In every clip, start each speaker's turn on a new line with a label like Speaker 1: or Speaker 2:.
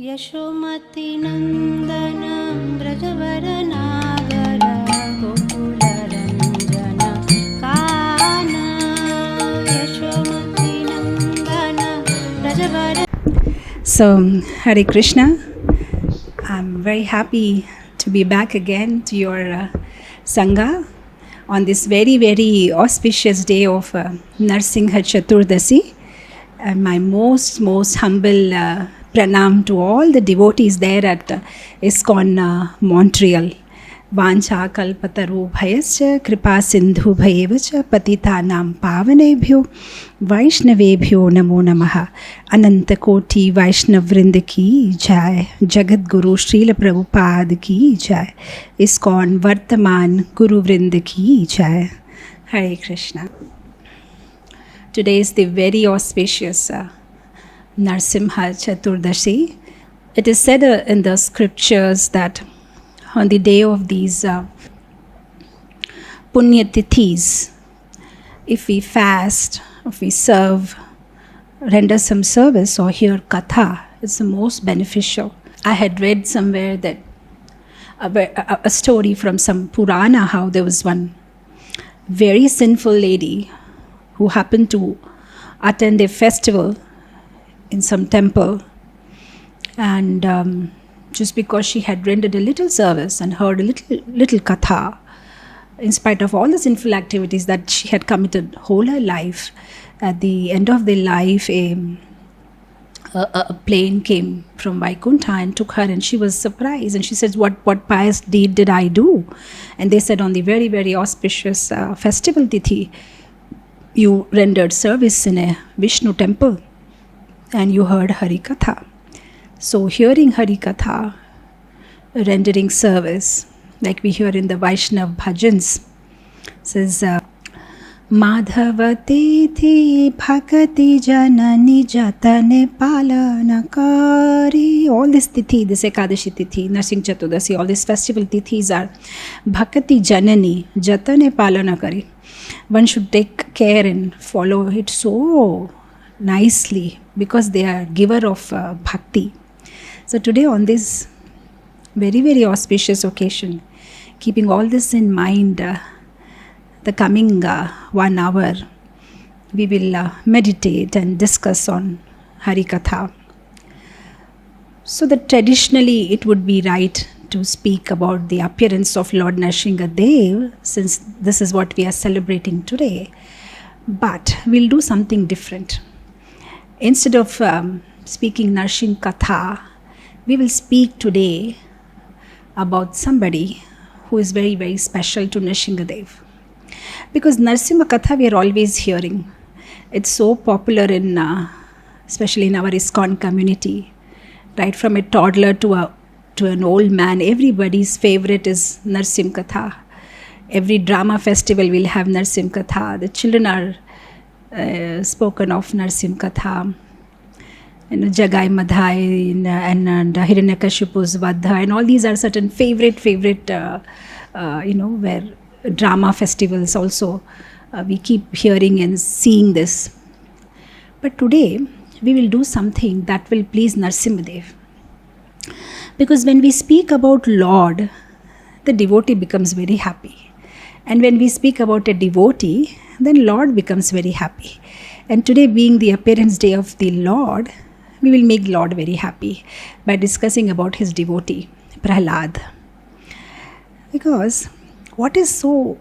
Speaker 1: यशोमतिनन्दन व्रजवरनागर गोकुलरञ्जन can't यशोमतिनन्दन व्रजवर. So, Hare Krishna. I'm very happy to be back again to your Sangha on this very, very auspicious day of Narsingha Chaturdasi. And my most humble pranam to all the devotees there at ISKCON Montreal. Vancha kalpataru bhayascha kripa sindhu bhayevacha patitanam pavanebhyo vaishnavebhyo namo namaha. Ananta koti vaishnav vrinda ki jai. Jagat Guru Srila Prabhupada ki jai. ISKCON Vartaman Guru vrinda ki jai. Hare Krishna. Today is the very auspicious Narsimha Chaturdasi. It is said in the scriptures that on the day of these Punya Tithis, if we fast, if we serve, render some service or hear Katha, it's the most beneficial. I had read somewhere that a story from some Purana, how there was one very sinful lady who happened to attend a festival in some temple, and just because she had rendered a little service and heard a little katha, in spite of all the sinful activities that she had committed whole her life, at the end of the life a plane came from Vaikuntha and took her, and she was surprised, and she says, what pious deed did I do? And they said, on the very, very auspicious festival tithi, you rendered service in a Vishnu temple and you heard Hari Katha. So hearing Hari Katha, rendering service, like we hear in the Vaishnav bhajans, says, Madhavati thi bhakati janani jatane palanakari. All this tithi, this Ekadashi tithi, Narsingha Chaturdasi, all these festival tithis are bhakati janani jatane palanakari. One should take care and follow it so nicely because they are giver of bhakti. So today on this very, very auspicious occasion, keeping all this in mind, the coming 1 hour, we will meditate and discuss on Hari Katha. So that traditionally it would be right to speak about the appearance of Lord Nrsimhadev, since this is what we are celebrating today. But we'll do something different. Instead of speaking Narsim Katha, we will speak today about somebody who is very, very special to Nrsimhadev. Because Narsimha Katha we are always hearing. It's so popular in, especially in our ISKCON community, right from a toddler to an old man. Everybody's favorite is Narsim Katha. Every drama festival will have Narsim Katha. The children are spoken of Narsim Katha. Jagai Madhai and Hiranyakashipu's Vadha, and all these are certain favorite where drama festivals also we keep hearing and seeing this. But today we will do something that will please Nrsimhadev. Because when we speak about Lord, the devotee becomes very happy. And when we speak about a devotee, then Lord becomes very happy. And today being the appearance day of the Lord, we will make Lord very happy by discussing about his devotee, Prahlad. Because what is so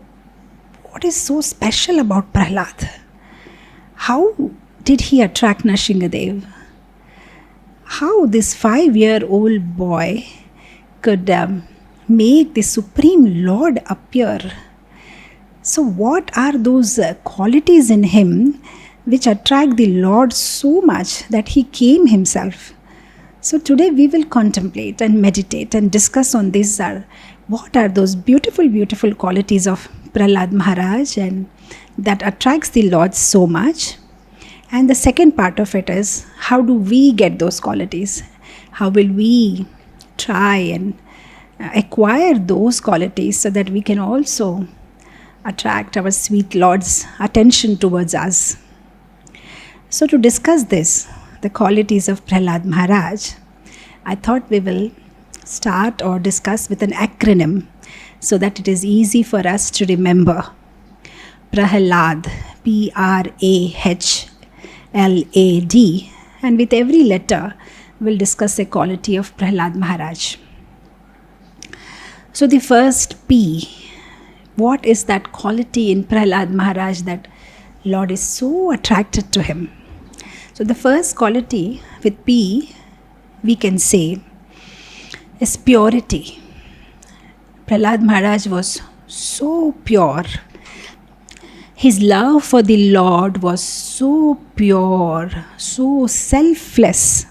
Speaker 1: special about Prahlad? How did he attract Nrsimhadev? How this 5-year-old boy could make the Supreme Lord appear? So what are those qualities in him which attract the Lord so much that he came himself? So today we will contemplate and meditate and discuss on this. What are those beautiful qualities of Prahlad Maharaj and that attracts the Lord so much? And the second part of it is, how do we get those qualities? How will we try and acquire those qualities so that we can also attract our sweet Lord's attention towards us? So to discuss this, the qualities of Prahlad Maharaj, I thought we will start or discuss with an acronym so that it is easy for us to remember. Prahlad, Prahlad, and with every letter we'll discuss a quality of Prahlad Maharaj. So the first P, what is that quality in Prahlad Maharaj that Lord is so attracted to him? So the first quality with P we can say is purity. Prahlad Maharaj was so pure. His love for the Lord was so pure, so selfless.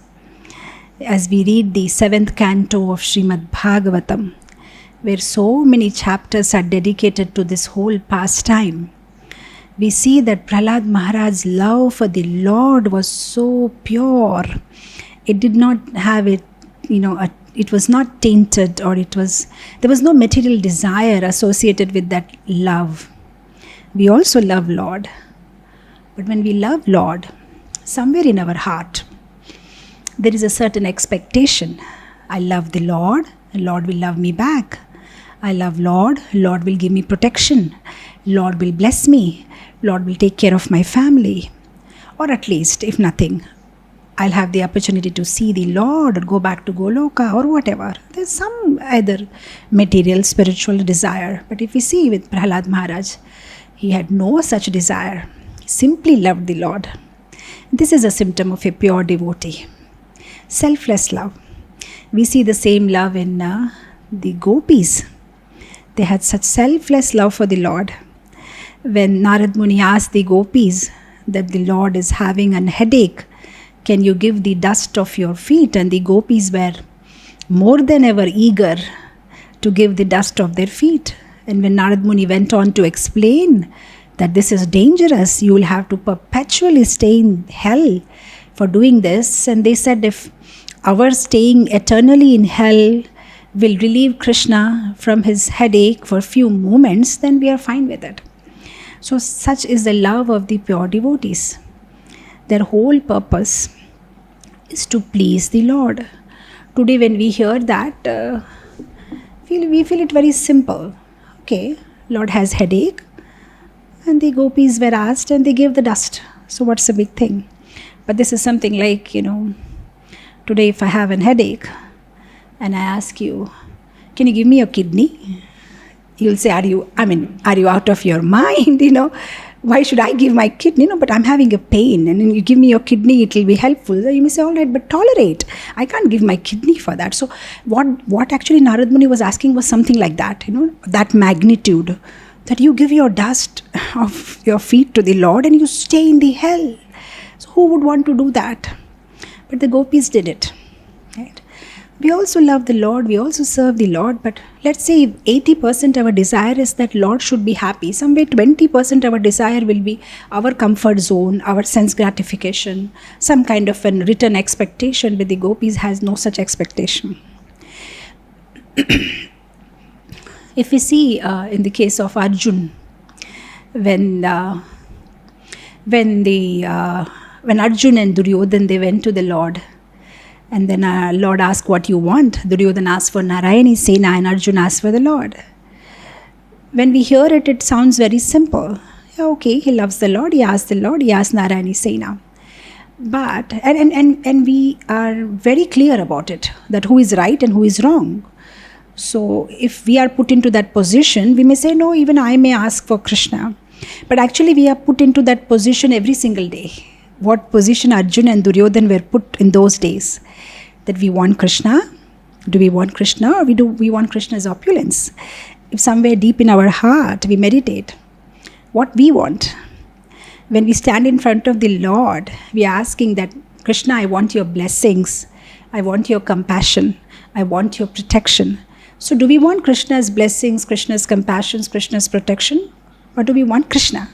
Speaker 1: As we read the 7th canto of Srimad Bhagavatam, where so many chapters are dedicated to this whole pastime, we see that Prahlad Maharaj's love for the Lord was so pure. It did not have it, it was not tainted, or there was no material desire associated with that love. We also love Lord. But when we love Lord, somewhere in our heart, there is a certain expectation. I love the Lord, and Lord will love me back. I love Lord, Lord will give me protection. Lord will bless me. Lord will take care of my family. Or at least, if nothing, I'll have the opportunity to see the Lord or go back to Goloka or whatever. There's some either material, spiritual desire. But if we see with Prahlad Maharaj, he had no such desire. He simply loved the Lord. This is a symptom of a pure devotee. Selfless love. We see the same love in the gopis. They had such selfless love for the Lord. When Narad Muni asked the gopis that the Lord is having a headache, can you give the dust of your feet? And the gopis were more than ever eager to give the dust of their feet. And when Narad Muni went on to explain that this is dangerous, you will have to perpetually stay in hell for doing this. And they said, if our staying eternally in hell will relieve Krishna from his headache for a few moments, then we are fine with it. So such is the love of the pure devotees. Their whole purpose is to please the Lord. Today when we hear that, we feel it very simple. Okay, Lord has headache, and the gopis were asked and they gave the dust. So what's the big thing? But this is something like, today if I have a headache and I ask you, can you give me your kidney? You'll say, are you out of your mind? Why should I give my kidney? But I'm having a pain, and then you give me your kidney, it will be helpful. So you may say, all right, but tolerate. I can't give my kidney for that. So what actually Narad Muni was asking was something like that, that magnitude, that you give your dust of your feet to the Lord and you stay in the hell. So who would want to do that? But the gopis did it, right? We also love the Lord, we also serve the Lord, but let's say 80% our desire is that Lord should be happy. Somewhere 20% our desire will be our comfort zone, our sense gratification, some kind of a written expectation, but the gopis has no such expectation. If we see in the case of Arjun, when Arjun and Duryodhan, they went to the Lord, and then Lord asked what you want. Duryodhan asked for Narayani Sena and Arjun asked for the Lord. When we hear it, it sounds very simple. Yeah, okay, he loves the Lord, he asked the Lord, he asked Narayani Sena. But, and we are very clear about it, that who is right and who is wrong. So if we are put into that position, we may say, no, even I may ask for Krishna. But actually we are put into that position every single day. What position Arjun and Duryodhan were put in those days? That we want Krishna. Do we want Krishna, or do we want Krishna's opulence? If somewhere deep in our heart we meditate what we want, when we stand in front of the Lord, we are asking that, Krishna, I want your blessings, I want your compassion, I want your protection. So do we want Krishna's blessings, Krishna's compassion, Krishna's protection, or do we want Krishna?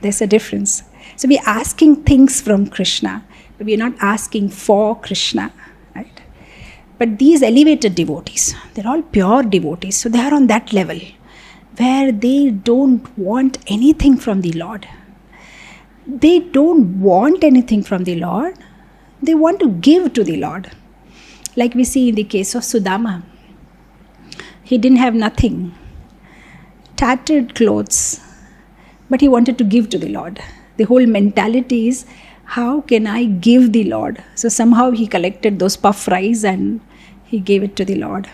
Speaker 1: There's a difference. So we are asking things from Krishna, but we are not asking for Krishna, right? But these elevated devotees, they're all pure devotees. So they are on that level where they don't want anything from the Lord. They don't want anything from the Lord. They want to give to the Lord. Like we see in the case of Sudama. He didn't have nothing, tattered clothes, but he wanted to give to the Lord. The whole mentality is, how can I give the Lord? So somehow he collected those puff fries and he gave it to the Lord.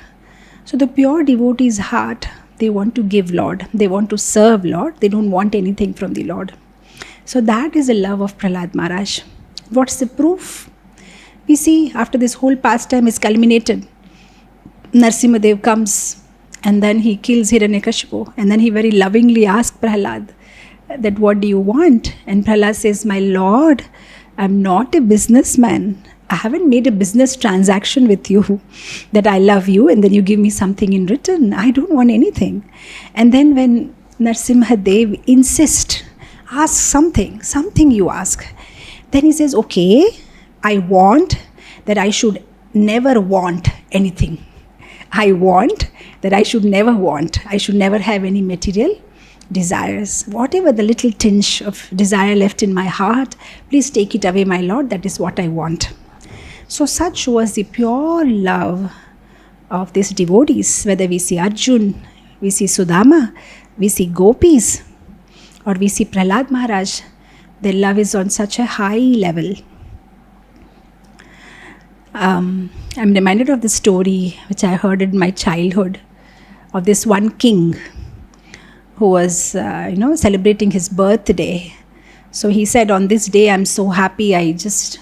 Speaker 1: So the pure devotee's heart, they want to give Lord. They want to serve Lord. They don't want anything from the Lord. So that is the love of Prahlad Maharaj. What's the proof? We see after this whole pastime is culminated, Narsimhadev comes and then he kills Hiranyakashipu, and then he very lovingly asks Prahlad that what do you want? And Prahlad says, my Lord, I'm not a businessman. I haven't made a business transaction with you that I love you and then you give me something in return. I don't want anything. And then when Narsimhadev insists, ask something you ask. Then he says, okay, I want that I should never want anything. I want that I should never want. I should never have any material desires. Whatever the little tinge of desire left in my heart, please take it away, my Lord. That is what I want. So such was the pure love of these devotees, whether we see Arjun, we see Sudama, we see gopis, or we see Prahlad Maharaj. Their love is on such a high level. I'm reminded of the story which I heard in my childhood of this one king who was, celebrating his birthday. So he said, on this day, I'm so happy. I just,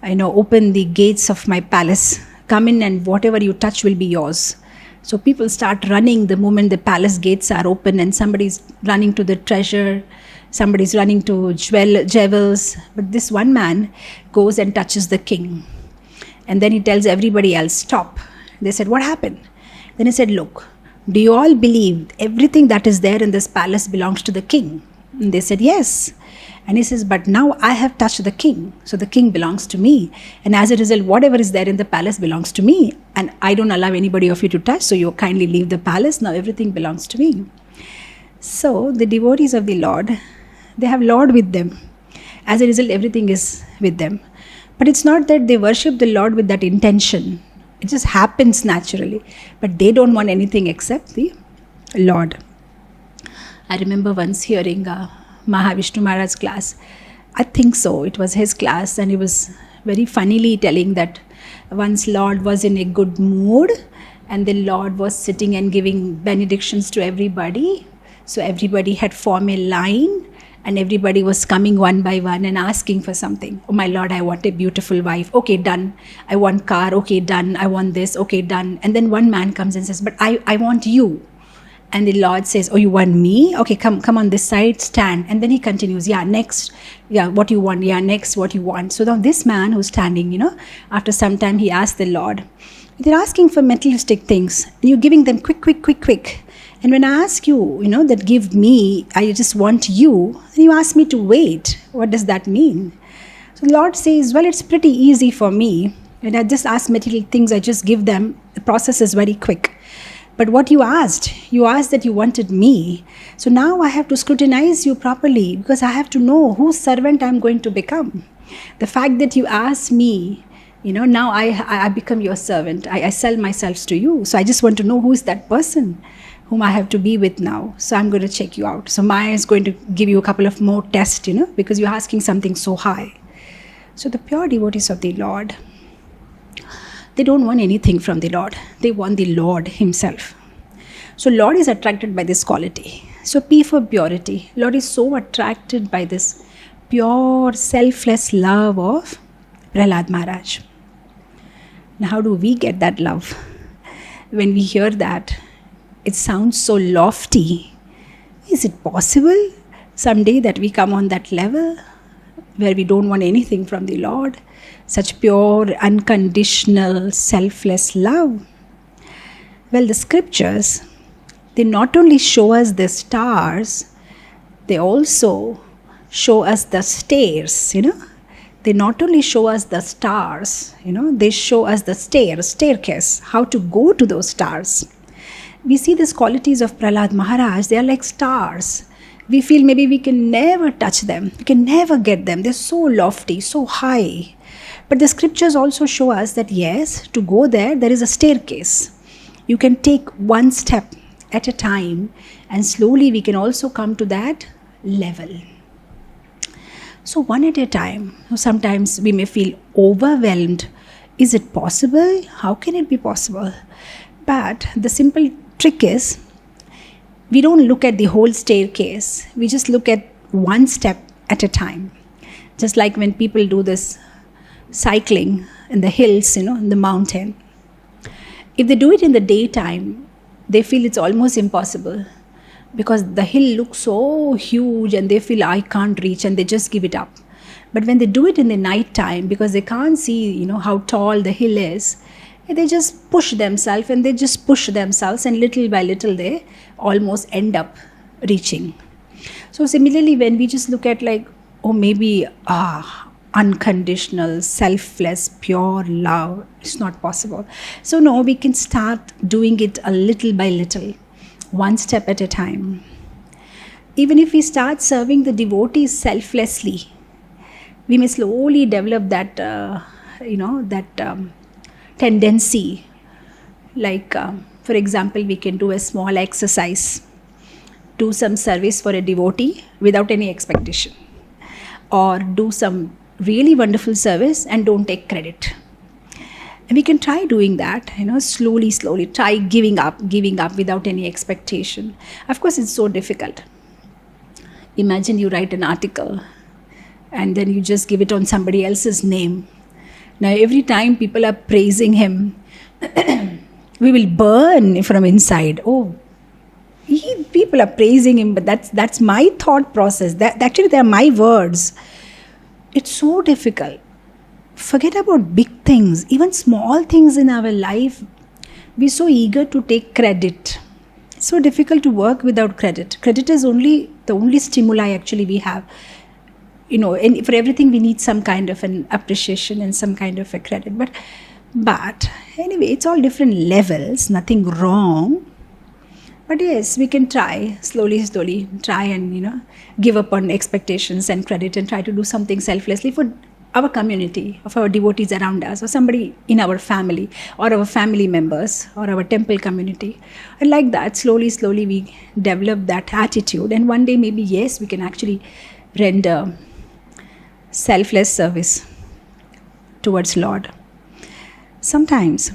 Speaker 1: open the gates of my palace. Come in and whatever you touch will be yours. So people start running the moment the palace gates are open, and somebody's running to the treasure, somebody's running to jewels. But this one man goes and touches the king. And then he tells everybody else, stop. They said, what happened? Then he said, look, do you all believe everything that is there in this palace belongs to the king? And they said, yes. And he says, but now I have touched the king. So the king belongs to me. And as a result, whatever is there in the palace belongs to me. And I don't allow anybody of you to touch. So you kindly leave the palace. Now everything belongs to me. So the devotees of the Lord, they have Lord with them. As a result, everything is with them. But it's not that they worship the Lord with that intention. It just happens naturally. But they don't want anything except the Lord. I remember once hearing Mahavishnu Maharaj's class. I think so. It was his class, and he was very funnily telling that once Lord was in a good mood and the Lord was sitting and giving benedictions to everybody. So everybody had formed a line. And everybody was coming one by one and asking for something. Oh, my Lord, I want a beautiful wife. Okay, done. I want car. Okay, done. I want this. Okay, done. And then one man comes and says, but I want you. And the Lord says, oh, you want me? Okay, come on this side, stand. And then he continues, yeah, next. Yeah, what you want? Yeah, next, what you want? So now this man who's standing, after some time he asked the Lord, they're asking for materialistic things. And you're giving them quick. And when I ask you, that give me, I just want you, then you ask me to wait. What does that mean? So the Lord says, well, it's pretty easy for me. When I just ask material things, I just give them. The process is very quick. But what you asked that you wanted me. So now I have to scrutinize you properly because I have to know whose servant I'm going to become. The fact that you ask me, now I become your servant. I sell myself to you. So I just want to know who is that person whom I have to be with now. So I'm going to check you out. So Maya is going to give you a couple of more tests, because you're asking something so high. So the pure devotees of the Lord, they don't want anything from the Lord. They want the Lord himself. So Lord is attracted by this quality. So P for purity. Lord is so attracted by this pure, selfless love of Prahlad Maharaj. Now how do we get that love? When we hear that, it sounds so lofty. Is it possible someday that we come on that level where we don't want anything from the Lord? Such pure, unconditional, selfless love. Well, the scriptures, they not only show us the stars, they also show us the stairs, They not only show us the stars, they show us the staircase, how to go to those stars. We see these qualities of Prahlad Maharaj, they are like stars. We feel maybe we can never touch them, we can never get them. They're so lofty, so high. But the scriptures also show us that yes, to go there, there is a staircase. You can take one step at a time, and slowly we can also come to that level. So one at a time. Sometimes we may feel overwhelmed. Is it possible? How can it be possible? But the simple trick is, we don't look at the whole staircase. We just look at one step at a time. Just like when people do this cycling in the hills, in the mountain. If they do it in the daytime, they feel it's almost impossible because the hill looks so huge and they feel I can't reach and they just give it up. But when they do it in the night time, because they can't see, how tall the hill is, they just push themselves and little by little they almost end up reaching. So similarly, when we just look at maybe unconditional, selfless, pure love, it's not possible. So no, we can start doing it a little by little, one step at a time. Even if we start serving the devotees selflessly, we may slowly develop that, tendency. For example, we can do a small exercise, do some service for a devotee without any expectation, or do some really wonderful service and don't take credit. And we can try doing that, slowly, try giving up without any expectation. Of course, it's so difficult. Imagine you write an article and then you just give it on somebody else's name. Now, every time people are praising him, we will burn from inside. Oh, people are praising him, but that's my thought process. Actually, they are my words. It's so difficult. Forget about big things, even small things in our life. We're so eager to take credit. It's so difficult to work without credit. Credit is the only stimuli actually we have. And for everything we need some kind of an appreciation and some kind of a credit. But anyway, it's all different levels, nothing wrong. But yes, we can try, slowly, try and, give up on expectations and credit and try to do something selflessly for our community, of our devotees around us, or somebody in our family, or our family members, or our temple community. And like that, slowly, we develop that attitude. And one day maybe, yes, we can actually render selfless service towards Lord. Sometimes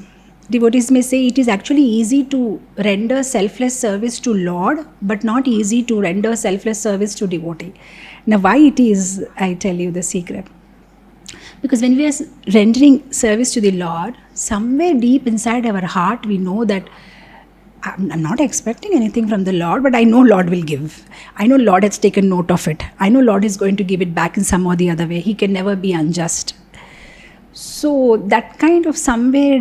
Speaker 1: devotees may say it is actually easy to render selfless service to Lord, but not easy to render selfless service to devotee. Now, why it is, I tell you the secret. Because when we are rendering service to the Lord, somewhere deep inside our heart, we know that I'm not expecting anything from the Lord, but I know Lord will give. I know Lord has taken note of it. I know Lord is going to give it back in some or the other way. He can never be unjust. So that kind of somewhere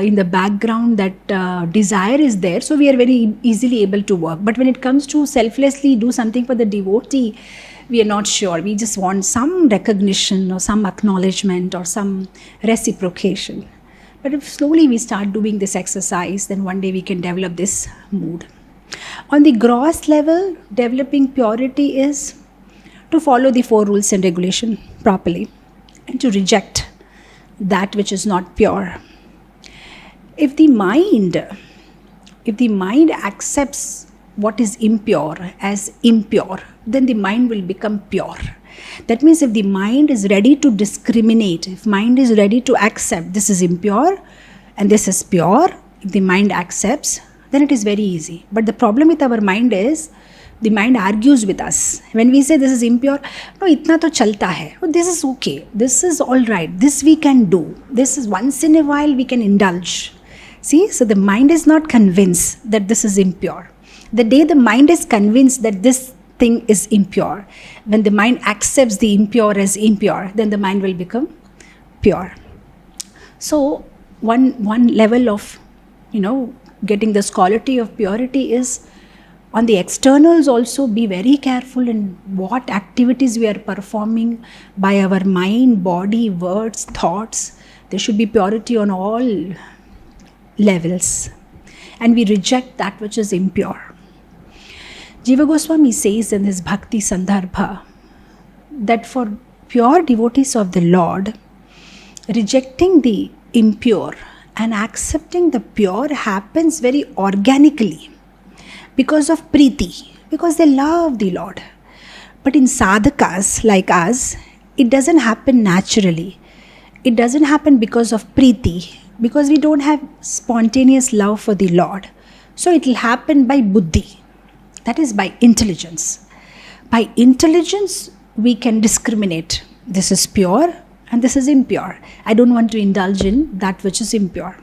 Speaker 1: in the background, that desire is there. So we are very easily able to work. But when it comes to selflessly do something for the devotee, we are not sure. We just want some recognition or some acknowledgement or some reciprocation. But if slowly we start doing this exercise, then one day we can develop this mood. On the gross level, developing purity is to follow the 4 rules and regulation properly and to reject that which is not pure. If the mind accepts what is impure as impure, then the mind will become pure. That means if the mind is ready to discriminate, if mind is ready to accept this is impure and this is pure, if the mind accepts, then it is very easy. But the problem with our mind is, the mind argues with us. When we say this is impure, no, itna to chalta hai. Oh, this is okay. This is all right. This we can do. This is once in a while we can indulge. See, so the mind is not convinced that this is impure. The day the mind is convinced that this thing is impure, when the mind accepts the impure as impure, then the mind will become pure. So one level of, getting this quality of purity is on the externals also. Be very careful in what activities we are performing by our mind, body, words, thoughts. There should be purity on all levels. And we reject that which is impure. Jiva Goswami says in his Bhakti Sandarbha that for pure devotees of the Lord, rejecting the impure and accepting the pure happens very organically because of preeti, because they love the Lord. But in sadhakas like us, it doesn't happen naturally. It doesn't happen because of preeti, because we don't have spontaneous love for the Lord. So it will happen by buddhi, that is by intelligence. By intelligence, we can discriminate. This is pure and this is impure. I don't want to indulge in that which is impure.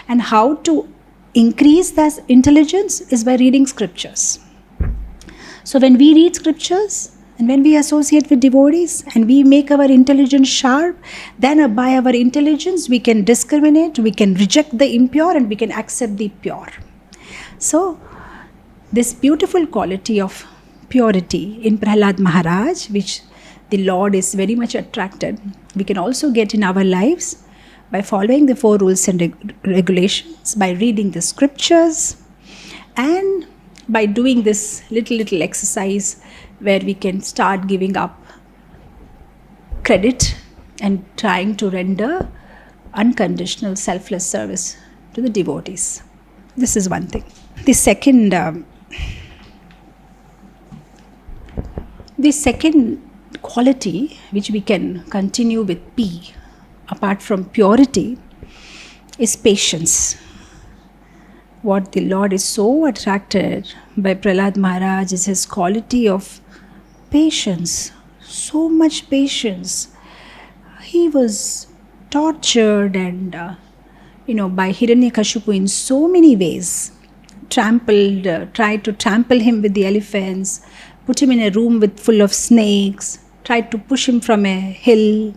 Speaker 1: And how to increase that intelligence is by reading scriptures. So when we read scriptures and when we associate with devotees and we make our intelligence sharp, then by our intelligence we can discriminate, we can reject the impure and we can accept the pure. So this beautiful quality of purity in Prahlad Maharaj, which the Lord is very much attracted, we can also get in our lives by following the 4 rules and regulations, by reading the scriptures, and by doing this little exercise where we can start giving up credit and trying to render unconditional selfless service to the devotees. This is one thing. The second quality which we can continue with P apart from purity is patience. What the Lord is so attracted by Prahlad Maharaj is his quality of patience. So much patience. He was tortured and by Hiranyakashipu in so many ways. Tried to trample him with the elephants, put him in a room full of snakes, tried to push him from a hill,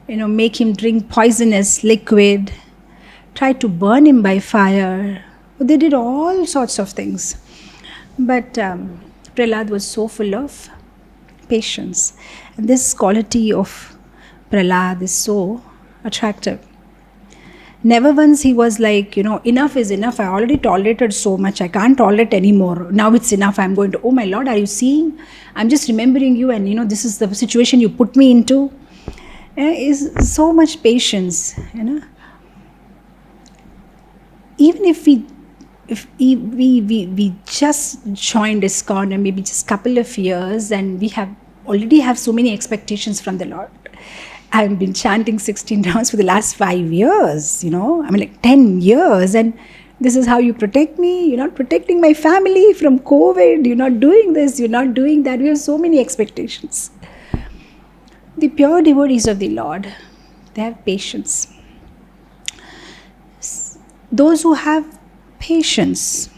Speaker 1: make him drink poisonous liquid, tried to burn him by fire. They did all sorts of things. But Prahlad was so full of patience. And this quality of Prahlad is so attractive. Never once he was like, enough is enough. I already tolerated so much. I can't tolerate anymore. Now it's enough. I'm going to, oh my Lord, are you seeing? I'm just remembering you and this is the situation you put me into. Is so much patience, Even if we just joined ISKCON and maybe just a couple of years and we already have so many expectations from the Lord. I've been chanting 16 rounds for the last 5 years, 10 years. And this is how you protect me. You're not protecting my family from COVID. You're not doing this. You're not doing that. We have so many expectations. The pure devotees of the Lord, they have patience. Those who have patience,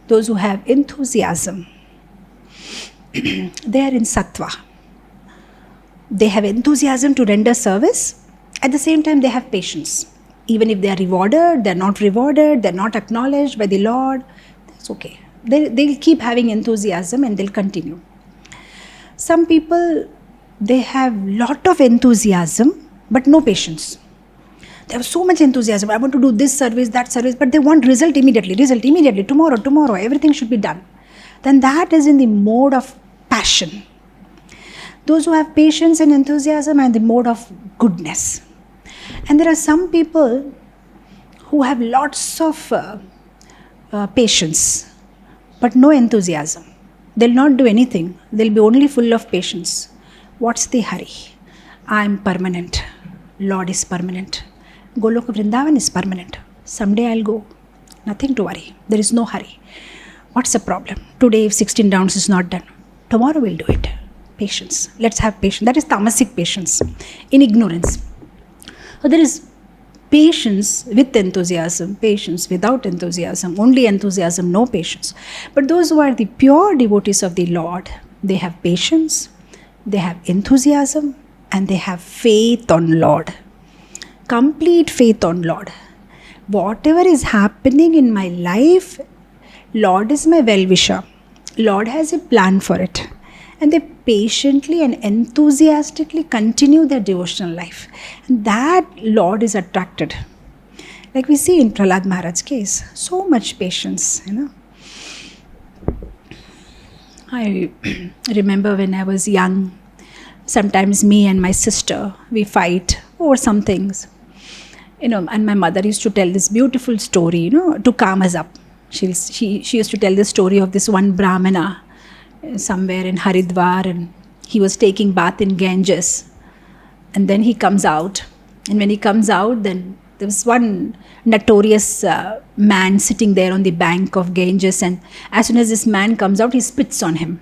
Speaker 1: those who have enthusiasm, they are in sattva. They have enthusiasm to render service. At the same time, they have patience. Even if they are rewarded, they're not rewarded, they're not acknowledged by the Lord, that's okay. They'll keep having enthusiasm and they'll continue. Some people, they have lot of enthusiasm, but no patience. They have so much enthusiasm. I want to do this service, that service, but they want result immediately, tomorrow, everything should be done. Then that is in the mode of passion. Those who have patience and enthusiasm are in the mode of goodness. And there are some people who have lots of patience, but no enthusiasm. They'll not do anything. They'll be only full of patience. What's the hurry? I'm permanent. Lord is permanent. Goloka Vrindavan is permanent. Someday I'll go. Nothing to worry. There is no hurry. What's the problem? Today if 16 rounds is not done, tomorrow we'll do it. Patience. Let's have patience. That is tamasic patience in ignorance. So there is patience with enthusiasm, patience without enthusiasm, only enthusiasm, no patience. But those who are the pure devotees of the Lord, they have patience, they have enthusiasm, and they have faith on Lord. Complete faith on Lord. Whatever is happening in my life, Lord is my well-wisher. Lord has a plan for it. And they patiently and enthusiastically continue their devotional life. And that Lord is attracted. Like we see in Prahlad Maharaj's case, so much patience, I remember when I was young, sometimes me and my sister, we fight over some things. And my mother used to tell this beautiful story, to calm us up. She used to tell the story of this one Brahmana somewhere in Haridwar, and he was taking bath in Ganges. And then he comes out. And when he comes out, then there was one notorious man sitting there on the bank of Ganges. And as soon as this man comes out, he spits on him.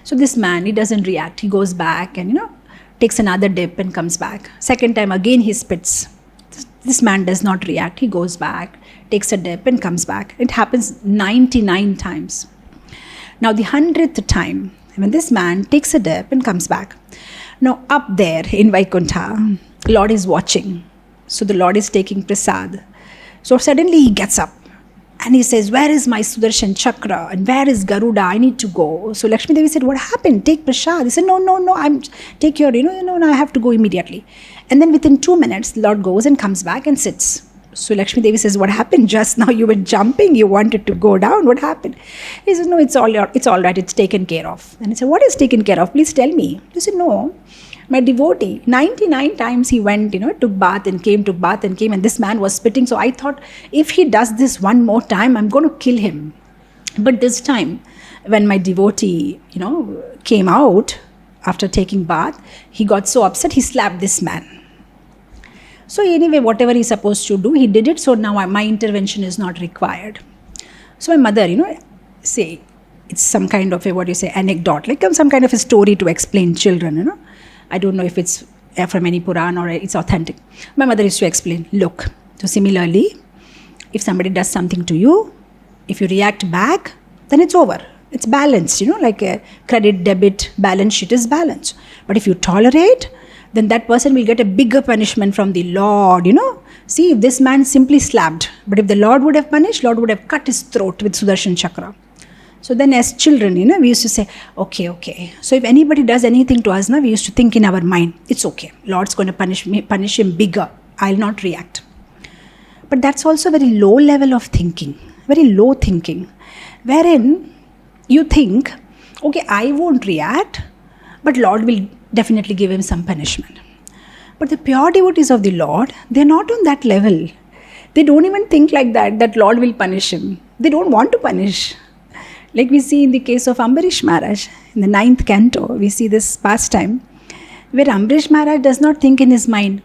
Speaker 1: So this man, he doesn't react. He goes back and, takes another dip and comes back. Second time again he spits. This man does not react. He goes back, takes a dip and comes back. It happens 99 times. Now the 100th time, when this man takes a dip and comes back, now up there in Vaikuntha, Lord is watching. So the Lord is taking prasad. So suddenly he gets up and he says, where is my Sudarshan Chakra and where is Garuda? I need to go. So Lakshmi Devi said, what happened? Take prasad. He said, no, take your, I have to go immediately. And then within 2 minutes, the Lord goes and comes back and sits. So Lakshmi Devi says, what happened? Just now you were jumping, you wanted to go down. What happened? He says, no, it's all right, it's taken care of. And he said, what is taken care of? Please tell me. He said, no, my devotee, 99 times he went, took bath and came, and this man was spitting. So I thought, if he does this one more time, I'm going to kill him. But this time, when my devotee, came out after taking bath, he got so upset, he slapped this man. So anyway, whatever he's supposed to do, he did it. So now my intervention is not required. So my mother, say, it's some kind of anecdote, like some kind of a story to explain children, I don't know if it's from any Puran or it's authentic. My mother used to explain, look, so similarly, if somebody does something to you, if you react back, then it's over. It's balanced, like a credit, debit, balance sheet is balanced. But if you tolerate, then that person will get a bigger punishment from the Lord, See, if this man simply slapped, but if the Lord would have punished, Lord would have cut his throat with Sudarshan Chakra. So then as children, we used to say, okay. So if anybody does anything to us, we used to think in our mind, it's okay. Lord's going to punish him bigger. I'll not react. But that's also very low level of thinking, very low thinking, wherein you think, okay, I won't react, but Lord will definitely give him some punishment. But the pure devotees of the Lord, they're not on that level. They don't even think like that Lord will punish him. They don't want to punish. Like we see in the case of Ambarish Maharaj, in the 9th canto, we see this pastime, where Ambarish Maharaj does not think in his mind,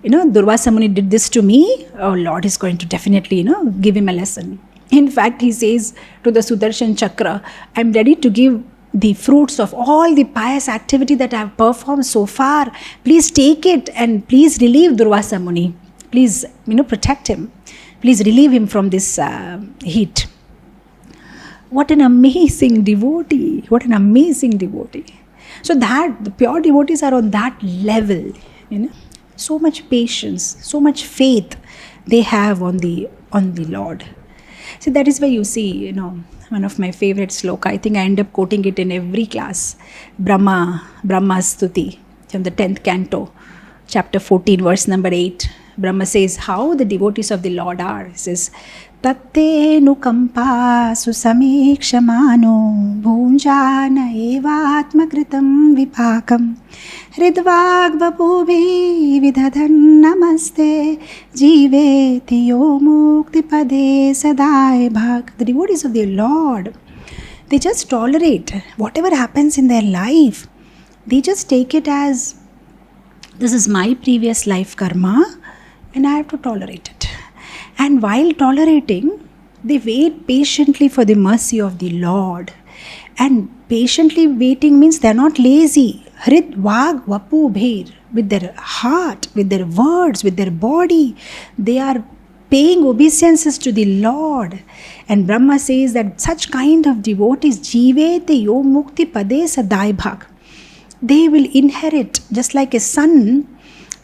Speaker 1: Durvasa Muni did this to me, oh Lord is going to definitely, give him a lesson. In fact, he says to the Sudarshan Chakra, I'm ready to give the fruits of all the pious activity that I have performed so far. Please take it and please relieve Durvasa Muni. Please, protect him. Please relieve him from this heat. What an amazing devotee. What an amazing devotee. So that the pure devotees are on that level. So much patience, so much faith they have on the Lord. So that is why you see, one of my favorite sloka. I think I end up quoting it in every class. Brahma Stuti from the 10th canto, chapter 14, verse number 8. Brahma says how the devotees of the Lord are. He says, Tatte nukampa susamikshmano bhunjana evatmakritam vipakam hridvag vapubhi vidhadan namaste jiveti yo mukti pade sadai bhag. The devotees of the Lord, they just tolerate whatever happens in their life. They just take it as, this is my previous life karma and I have to tolerate it. And while tolerating, they wait patiently for the mercy of the Lord. And patiently waiting means they are not lazy. Hrid vag vapu bher. With their heart, with their words, with their body, they are paying obeisances to the Lord. And Brahma says that such kind of devotees, jivete yo mukti pade sadai bhag. They will inherit, just like a son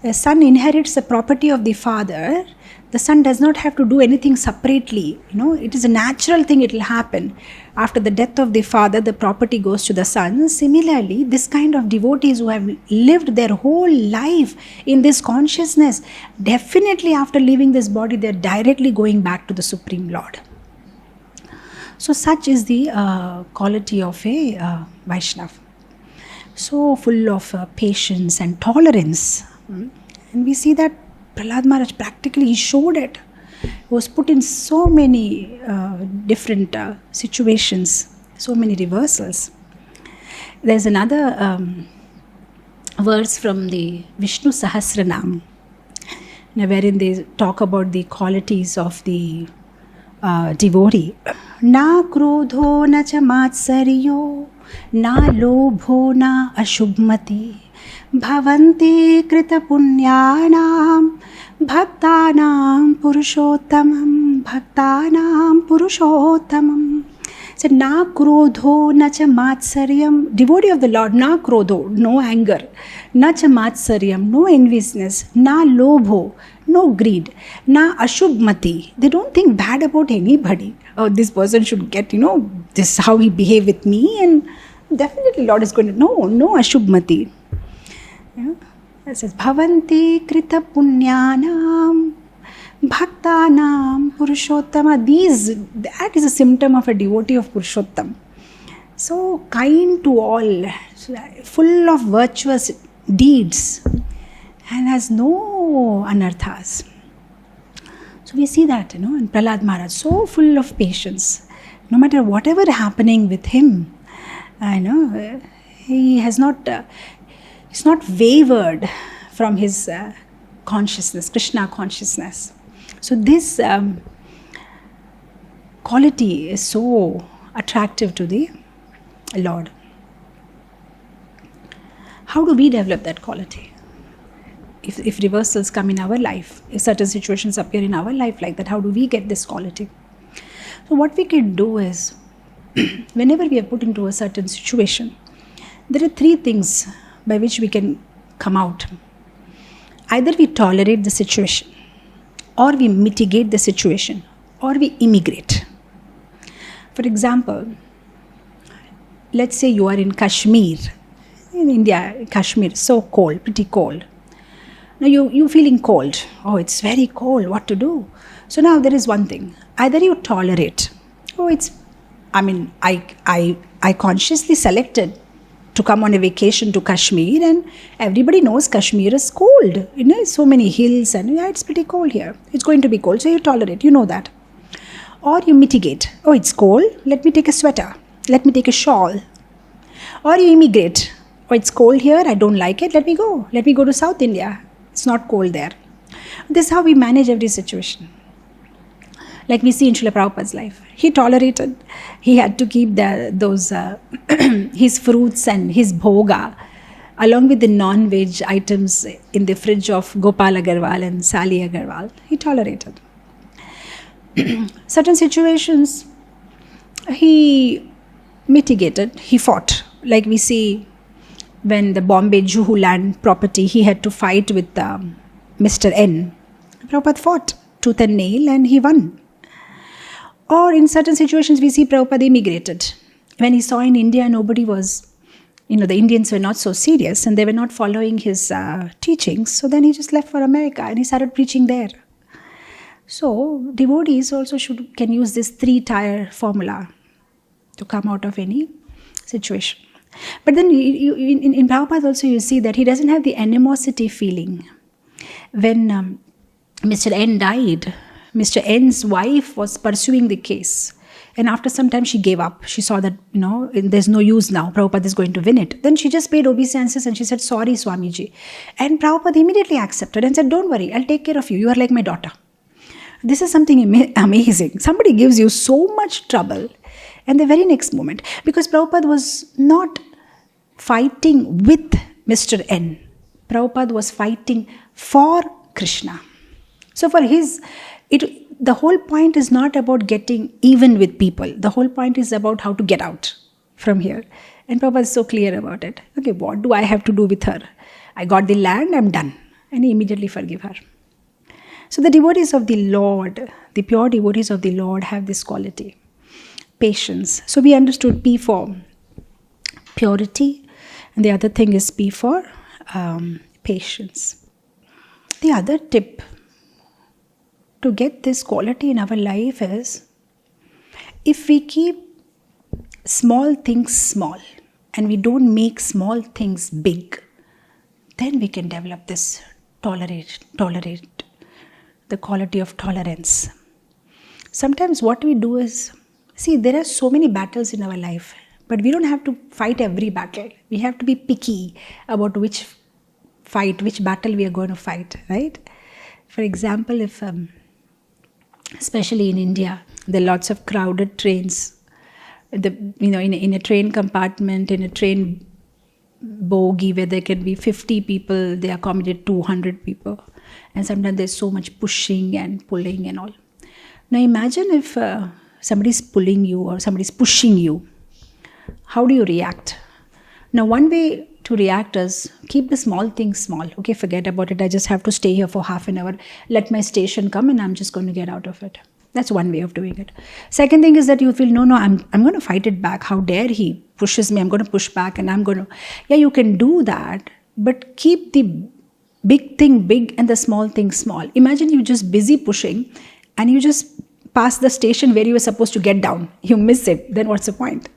Speaker 1: inherits the property of the father. The son does not have to do anything separately. It is a natural thing, it will happen. After the death of the father, the property goes to the son. Similarly, this kind of devotees who have lived their whole life in this consciousness, definitely after leaving this body, they are directly going back to the Supreme Lord. So such is the quality of a Vaishnava. So full of patience and tolerance. And we see that Prahlad Maharaj practically he showed it. He was put in so many different situations, so many reversals. There's another verse from the Vishnu Sahasranam, wherein they talk about the qualities of the devotee. Na krodho na cha matsaryo, na lobho na ashubmati, bhavanti krita punyanam, bhaktanam purushottamam. So, na krodho na cha matsaryam, devotee of the Lord, na krodho, no anger, na cha matsaryam, no enviousness, na lobho, no greed, na ashubmati. They don't think bad about anybody. Oh, this person should get, this is how he behave with me, and definitely Lord is going to, no ashubmati. Yeah. It says, bhavanti krita punyanam, bhaktanam purushottama. That is a symptom of a devotee of Purushottam. So kind to all, full of virtuous deeds, and has no anarthas. So we see that, in Prahlad Maharaj, so full of patience. No matter whatever happening with him, he has not, he's not wavered from his consciousness, Krishna consciousness. So this quality is so attractive to the Lord. How do we develop that quality? If reversals come in our life, if certain situations appear in our life like that, how do we get this quality? So what we can do is, whenever we are put into a certain situation, there are three things by which we can come out. Either we tolerate the situation, or we mitigate the situation, or we immigrate. For example, let's say you are in Kashmir. In India, Kashmir is so cold, pretty cold. Now you're feeling cold. Oh, it's very cold. What to do? So now there is one thing. Either you tolerate. I consciously selected to come on a vacation to Kashmir, and everybody knows Kashmir is cold. So many hills, and it's pretty cold here. It's going to be cold, so you tolerate. You know that. Or you mitigate. Oh, it's cold. Let me take a sweater. Let me take a shawl. Or you immigrate. Oh, it's cold here. I don't like it. Let me go. Let me go to South India. It's not cold there. This is how we manage every situation. Like we see in Srila Prabhupada's life. He tolerated. He had to keep his fruits and his bhoga along with the non-veg items in the fridge of Gopal Agarwal and Sali Agarwal. He tolerated. Certain situations, he mitigated. He fought. Like we see when the Bombay Juhu land property, he had to fight with Mr. N. Prabhupada fought tooth and nail and he won. Or in certain situations, we see Prabhupada immigrated. When he saw in India, nobody was, the Indians were not so serious and they were not following his teachings. So then he just left for America and he started preaching there. So devotees also can use this 3-tier formula to come out of any situation. But then in Prabhupada also you see that he doesn't have the animosity feeling. When Mr. N died, Mr. N's wife was pursuing the case. And after some time she gave up. She saw that, there's no use now. Prabhupada is going to win it. Then she just paid obeisances and she said, sorry, Swamiji. And Prabhupada immediately accepted and said, don't worry, I'll take care of you. You are like my daughter. This is something amazing. Somebody gives you so much trouble. And the very next moment, because Prabhupada was not fighting with Mr. N. Prabhupada was fighting for Krishna. So for the whole point is not about getting even with people. The whole point is about how to get out from here. And Prabhupada is so clear about it. Okay, what do I have to do with her? I got the land, I'm done. And he immediately forgive her. So the devotees of the Lord, the pure devotees of the Lord have this quality. Patience. So we understood P for purity, and the other thing is P for patience. The other tip to get this quality in our life is, if we keep small things small and we don't make small things big, then we can develop this tolerate, the quality of tolerance. Sometimes what we do is, see, there are so many battles in our life, but we don't have to fight every battle. We have to be picky about which battle we are going to fight, right? For example, if, especially in India, there are lots of crowded trains. In a train compartment, in a train bogie where there can be 50 people, they accommodate 200 people. And sometimes there's so much pushing and pulling and all. Now imagine if somebody's pulling you or somebody's pushing you. How do you react? Now one way to react is keep the small things small. Okay, forget about it. I just have to stay here for half an hour. Let my station come and I'm just going to get out of it. That's one way of doing it. Second thing is that you feel, no, I'm going to fight it back. How dare he pushes me? I'm going to push back and I'm going to... Yeah, you can do that, but keep the big thing big and the small thing small. Imagine you just busy pushing and you just pass the station where you were supposed to get down. You miss it. Then what's the point?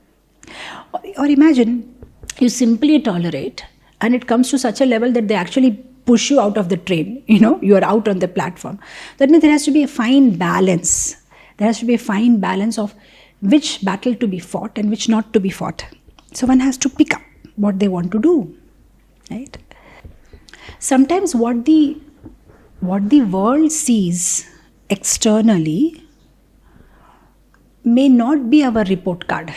Speaker 1: Or imagine you simply tolerate and it comes to such a level that they actually push you out of the train, you are out on the platform. That means there has to be a fine balance. There has to be a fine balance of which battle to be fought and which not to be fought. So one has to pick up what they want to do, right? Sometimes what the world sees externally may not be our report card.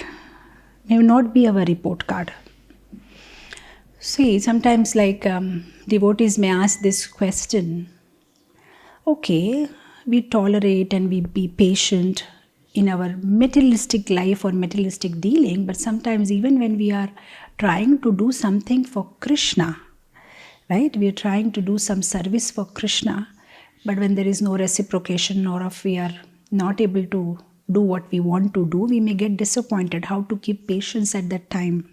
Speaker 1: See, sometimes devotees may ask this question. Okay, we tolerate and we be patient in our materialistic life or materialistic dealing, but sometimes even when we are trying to do something for Krishna, right? We are trying to do some service for Krishna, but when there is no reciprocation or if we are not able to do what we want to do, we may get disappointed. How to keep patience at that time?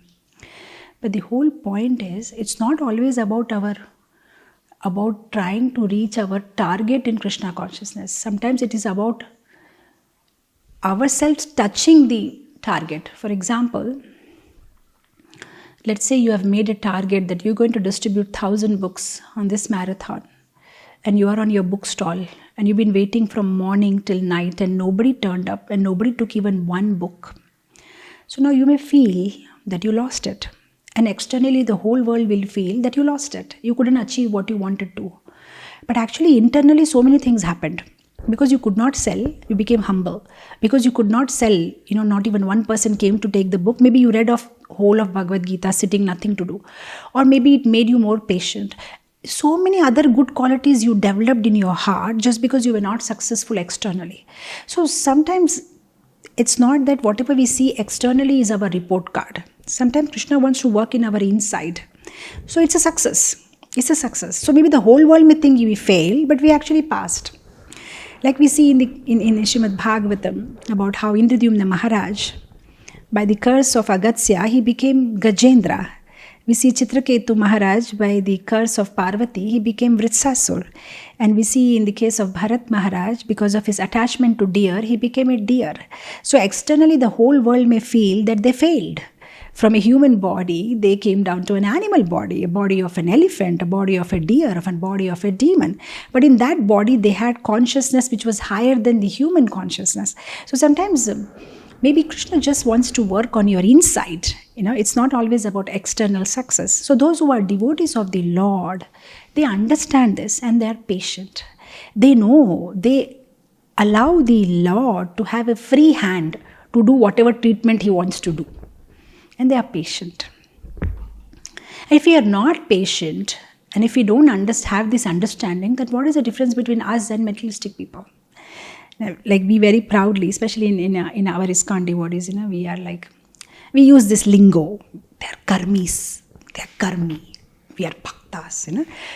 Speaker 1: But the whole point is, it's not always about trying to reach our target in Krishna consciousness. Sometimes it is about ourselves touching the target. For example, let's say you have made a target that you're going to distribute 1,000 books on this marathon, and you are on your bookstall and you've been waiting from morning till night and nobody turned up and nobody took even one book. So now you may feel that you lost it. And externally, the whole world will feel that you lost it. You couldn't achieve what you wanted to. But actually, internally, so many things happened. Because you could not sell, you became humble. Because you could not sell, not even one person came to take the book. Maybe you read of whole of Bhagavad Gita sitting, nothing to do. Or maybe it made you more patient. So many other good qualities you developed in your heart just because you were not successful externally. So sometimes it's not that whatever we see externally is our report card. Sometimes Krishna wants to work in our inside. So it's a success. So maybe the whole world may think we failed, but we actually passed. Like we see in Srimad Bhagavatam about how Indradyumna Maharaj, by the curse of Agastya, he became Gajendra. We see Chitraketu Maharaj, by the curse of Parvati, he became Vritsasur. And we see in the case of Bharat Maharaj, because of his attachment to deer, he became a deer. So externally, the whole world may feel that they failed. From a human body, they came down to an animal body, a body of an elephant, a body of a deer, a body of a demon. But in that body, they had consciousness which was higher than the human consciousness. So sometimes maybe Krishna just wants to work on your inside. It's not always about external success. So those who are devotees of the Lord, they understand this and they are patient. They know, they allow the Lord to have a free hand to do whatever treatment he wants to do. And they are patient. If we are not patient, and if we don't have this understanding, then what is the difference between us and materialistic people? Like we very proudly, especially in our ISKCON devotees, we are we use this lingo. They are karmis, they are karmi, we are bhaktas,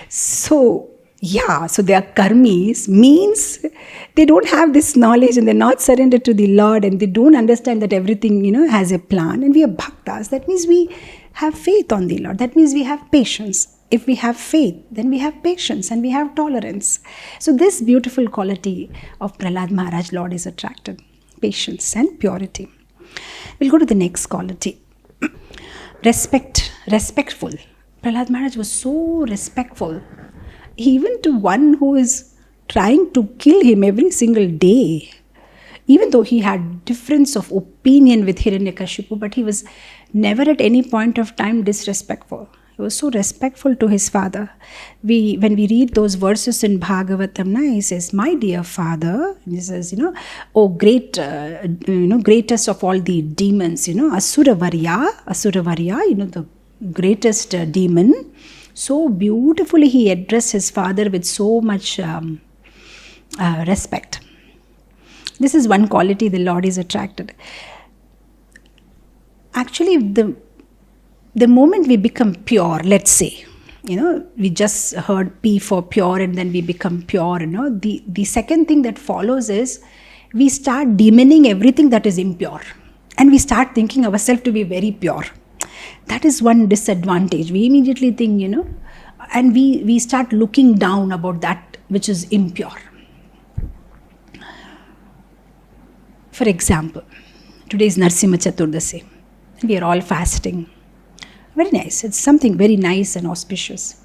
Speaker 1: So they are karmis means they don't have this knowledge and they're not surrendered to the Lord and they don't understand that everything, has a plan. And we are bhaktas. That means we have faith on the Lord. That means we have patience. If we have faith, then we have patience and we have tolerance. So this beautiful quality of Prahlad Maharaj, Lord is attracted. Patience and purity. We'll go to the next quality. Respectful. Prahlad Maharaj was so respectful. even to one who is trying to kill him every single day. Even though he had difference of opinion with Hiranyakashipu, but he was never at any point of time disrespectful. He was so respectful to his father. When we read those verses in Bhagavatam, he says, "My dear father," he says, "Oh great, greatest of all the demons, Asuravarya, the greatest demon." So beautifully he addressed his father with so much respect. This is one quality the Lord is attracted. Actually, the moment we become pure, let's say, we just heard P for pure and then we become pure, the second thing that follows is we start demoning everything that is impure. And we start thinking ourselves to be very pure. That is one disadvantage. We immediately think, and we start looking down about that which is impure. For example, today is Narsimha Chaturdasi. We are all fasting. Very nice. It's something very nice and auspicious.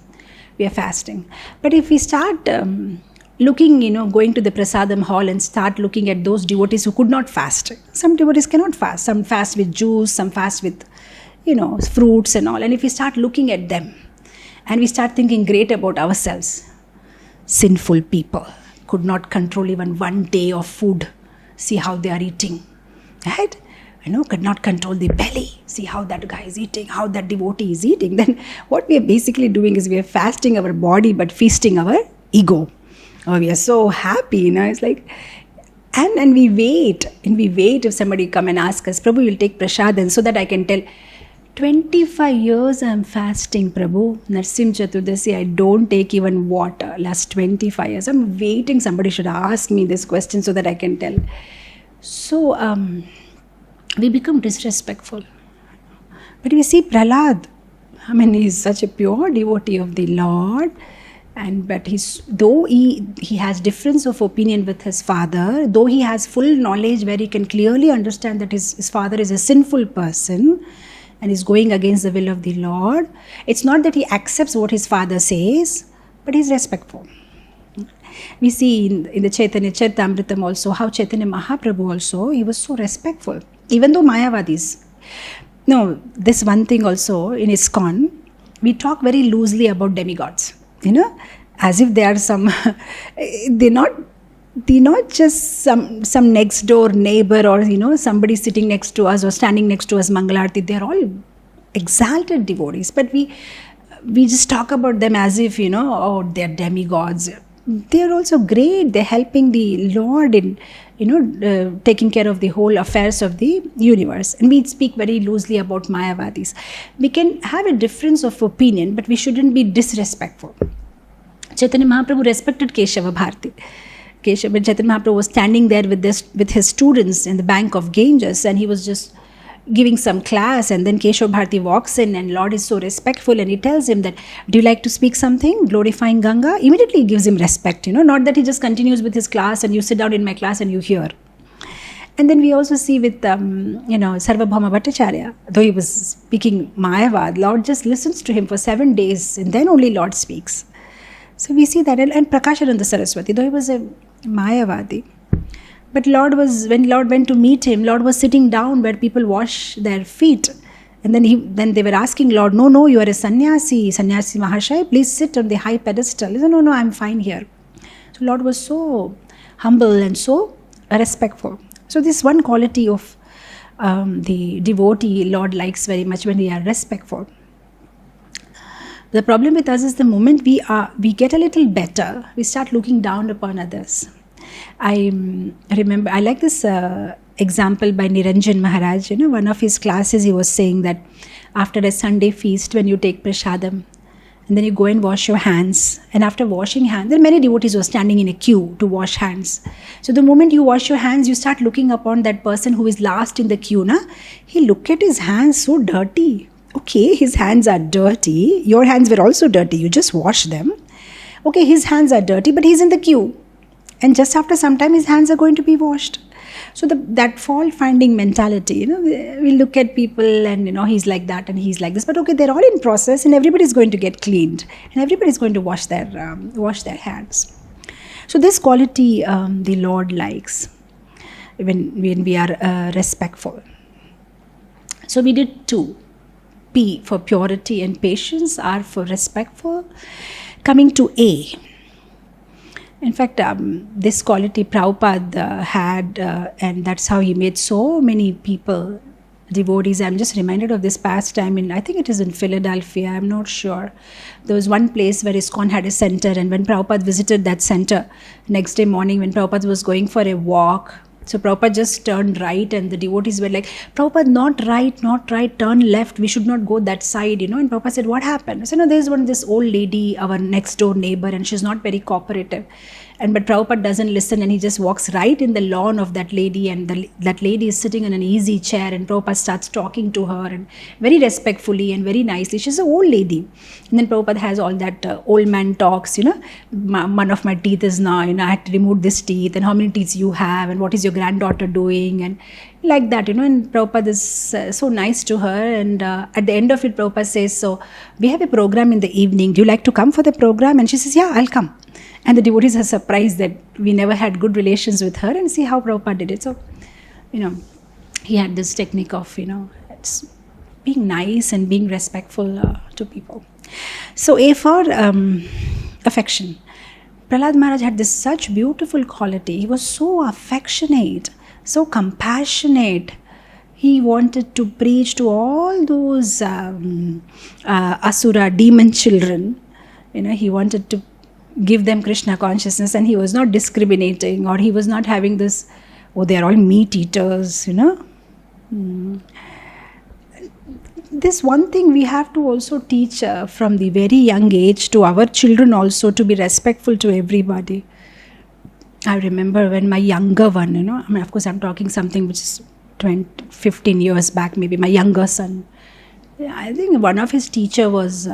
Speaker 1: We are fasting. But if we start looking, going to the Prasadam hall and start looking at those devotees who could not fast. Some devotees cannot fast. Some fast with juice, some fast with, fruits and all. And if we start looking at them and we start thinking great about ourselves, sinful people could not control even one day of food. See how they are eating, right? Could not control the belly. See how that guy is eating, how that devotee is eating. Then what we are basically doing is we are fasting our body but feasting our ego. Oh, we are so happy, it's like, and we wait if somebody come and ask us, "Prabhu, you'll take prasadam so that I can tell, 25 years I'm fasting, Prabhu. Narsimha Chaturdasi, I don't take even water. Last 25 years. I'm waiting. Somebody should ask me this question so that I can tell." So we become disrespectful. But we see Prahlad. He's such a pure devotee of the Lord. But though he has difference of opinion with his father, though he has full knowledge where he can clearly understand that his father is a sinful person, and is going against the will of the Lord, it's not that he accepts what his father says, but he's respectful. We see in the Chaitanya Charitamritam also how Chaitanya Mahaprabhu also, he was so respectful. Even though Mayavadis. No, this one thing also in ISKCON, we talk very loosely about demigods. As if they are some, they're not just some next door neighbor or somebody sitting next to us or standing next to us Mangalarti. They're all exalted devotees, but we just talk about them as if they're demigods. They're also great. They're helping the Lord in taking care of the whole affairs of the universe. And we speak very loosely about Mayavadis. We can have a difference of opinion, but we shouldn't be disrespectful. Chaitanya Mahaprabhu respected Keshava Bharati. Chaitanya Mahaprabhu was standing there with his students in the bank of Ganges, and he was just giving some class, and then Keshava Bharati walks in, and Lord is so respectful, and he tells him that, "Do you like to speak something glorifying Ganga?" Immediately he gives him respect, not that he just continues with his class and you sit down in my class and you hear. And then we also see with Sarvabhauma Bhattacharya, though he was speaking Mayavad, Lord just listens to him for 7 days and then only Lord speaks. So we see that. And Prakashananda Saraswati, though he was a Mayavadi, but when Lord went to meet him, Lord was sitting down where people wash their feet. And then they were asking Lord, no, you are a sannyasi Mahashaya, please sit on the high pedestal. He said, no, I'm fine here. So Lord was so humble and so respectful. So this one quality of the devotee Lord likes very much, when they are respectful. The problem with us is the moment we get a little better, we start looking down upon others. I remember, I like this example by Niranjan Maharaj. One of his classes, he was saying that after a Sunday feast, when you take prasadam, and then you go and wash your hands, and after washing hands, there are many devotees who are standing in a queue to wash hands. So the moment you wash your hands, you start looking upon that person who is last in the queue. He look at his hands, so dirty. Okay, his hands are dirty. Your hands were also dirty. You just wash them. Okay, his hands are dirty, but he's in the queue. And just after some time, his hands are going to be washed. So that fault-finding mentality, we look at people and, he's like that and he's like this. But okay, they're all in process and everybody's going to get cleaned and everybody's going to wash their hands. So this quality the Lord likes when we are respectful. So we did 2. P for purity and patience, R for respectful. Coming to A. In fact, this quality Prabhupada had, and that's how he made so many people, devotees. I'm just reminded of this past time I think it is in Philadelphia, I'm not sure. There was one place where ISKCON had a center, and when Prabhupada visited that center, next day morning when Prabhupada was going for a walk, so Prabhupada just turned right and the devotees were like, Prabhupada, not right, turn left, we should not go that side, and Prabhupada said, what happened? I said, no, there's this old lady, our next door neighbor, and she's not very cooperative. But Prabhupada doesn't listen and he just walks right in the lawn of that lady, and that lady is sitting in an easy chair, and Prabhupada starts talking to her and very respectfully and very nicely. She's an old lady. And then Prabhupada has all that old man talks, one of my teeth is now, I had to remove this teeth, and how many teeth you have, and what is your granddaughter doing, and like that, and Prabhupada is so nice to her. And at the end of it, Prabhupada says, so we have a program in the evening. Do you like to come for the program? And she says, yeah, I'll come. And the devotees are surprised that we never had good relations with her, and see how Prabhupada did it. So, he had this technique of, it's being nice and being respectful to people. So A for affection. Prahlad Maharaj had this such beautiful quality. He was so affectionate, so compassionate. He wanted to preach to all those asura, demon children. He wanted to give them Krishna consciousness, and he was not discriminating, or he was not having this, they're all meat eaters, This one thing we have to also teach from the very young age to our children also, to be respectful to everybody. I remember when my younger one, of course I'm talking something which is 15 years back, maybe my younger son. I think one of his teacher was...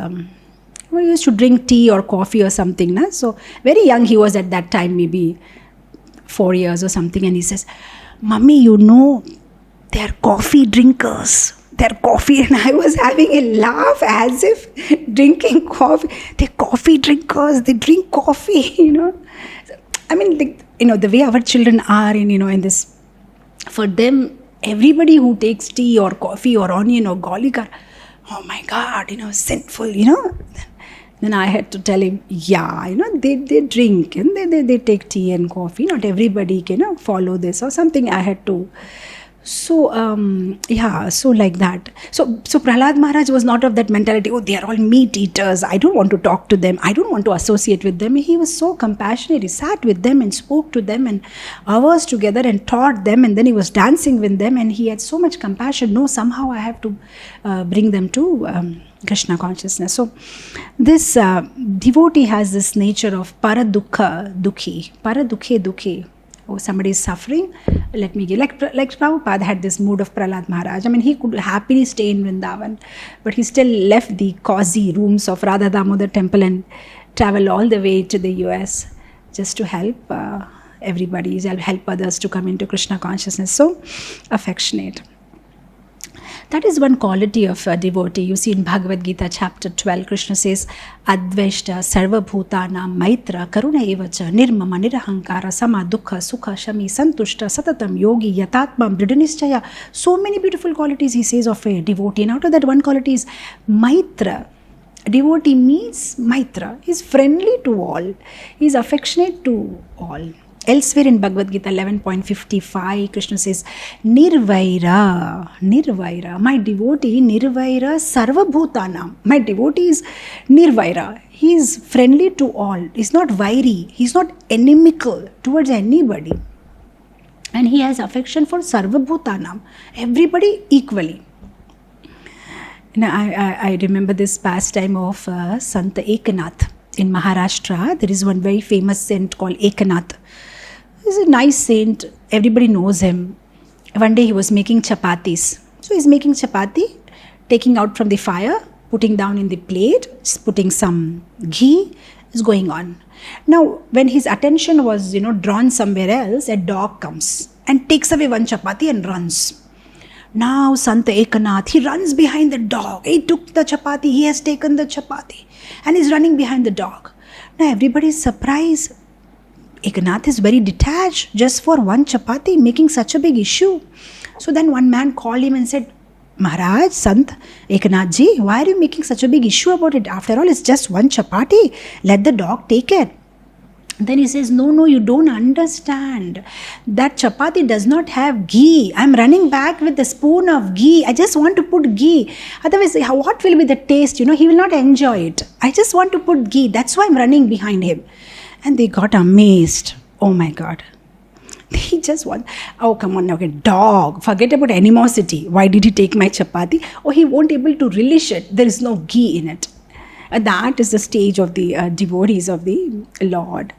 Speaker 1: he used to drink tea or coffee or something. So very young he was at that time, maybe 4 years or something. And he says, Mummy, they're coffee drinkers. They're coffee. And I was having a laugh as if drinking coffee. They're coffee drinkers. They drink coffee, I mean, the way our children are in this, for them, everybody who takes tea or coffee or onion or garlic are, oh my God, sinful, Then I had to tell him, they drink and they take tea and coffee. Not everybody can follow this or something. I had to. So, so like that. So Prahlad Maharaj was not of that mentality, they are all meat eaters. I don't want to talk to them. I don't want to associate with them. He was so compassionate. He sat with them and spoke to them and hours together and taught them. And then he was dancing with them and he had so much compassion. No, somehow I have to bring them to Krishna consciousness. So this devotee has this nature of paradukha dukhi. Paradukhe dukhi. Somebody is suffering, let me give. Like Prabhupada had this mood of Prahlad Maharaj. I mean, he could happily stay in Vrindavan, but he still left the cozy rooms of Radha Damodar temple and traveled all the way to the US just to help everybody, help others to come into Krishna consciousness. So affectionate. That is one quality of a devotee. You see in Bhagavad Gita chapter 12, Krishna says, Advaishta sarvabhutanam maitra karuna evacha nirmama nirahankara sama dukkha sukha shami santushta satatam yogi yatatmam dridanischaya. So many beautiful qualities he says of a devotee. And out of that one quality is maitra. A devotee means maitra. He is friendly to all. He is affectionate to all. Elsewhere in Bhagavad Gita 11.55, Krishna says, Nirvaira. My devotee, Nirvaira Sarvabhutanam. My devotee is Nirvaira. He is friendly to all. He is not vairi. He is not inimical towards anybody. And he has affection for Sarvabhutanam. Everybody equally. Now, I remember this pastime of Sant Ekanath. In Maharashtra, there is one very famous saint called Ekanath. He's a nice saint. Everybody knows him. One day he was making chapatis. So he's making chapati, taking out from the fire, putting down in the plate, putting some ghee, is going on. Now, when his attention was, drawn somewhere else, a dog comes and takes away one chapati and runs. Now Sant Ekanath, he runs behind the dog. He took the chapati, he has taken the chapati and is running behind the dog. Now everybody is surprised. Ekanath is very detached just for one chapati, making such a big issue. So then one man called him and said, Maharaj, Sant Ekanath ji, why are you making such a big issue about it? After all, it's just one chapati. Let the dog take it. Then he says, no, you don't understand. That chapati does not have ghee. I'm running back with a spoon of ghee. I just want to put ghee. Otherwise, what will be the taste? He will not enjoy it. I just want to put ghee. That's why I'm running behind him. And they got amazed. Oh my God. He just want, oh come on, okay, dog. Forget about animosity. Why did he take my chapati? Oh, he won't able to relish it. There is no ghee in it. And that is the stage of the devotees of the Lord.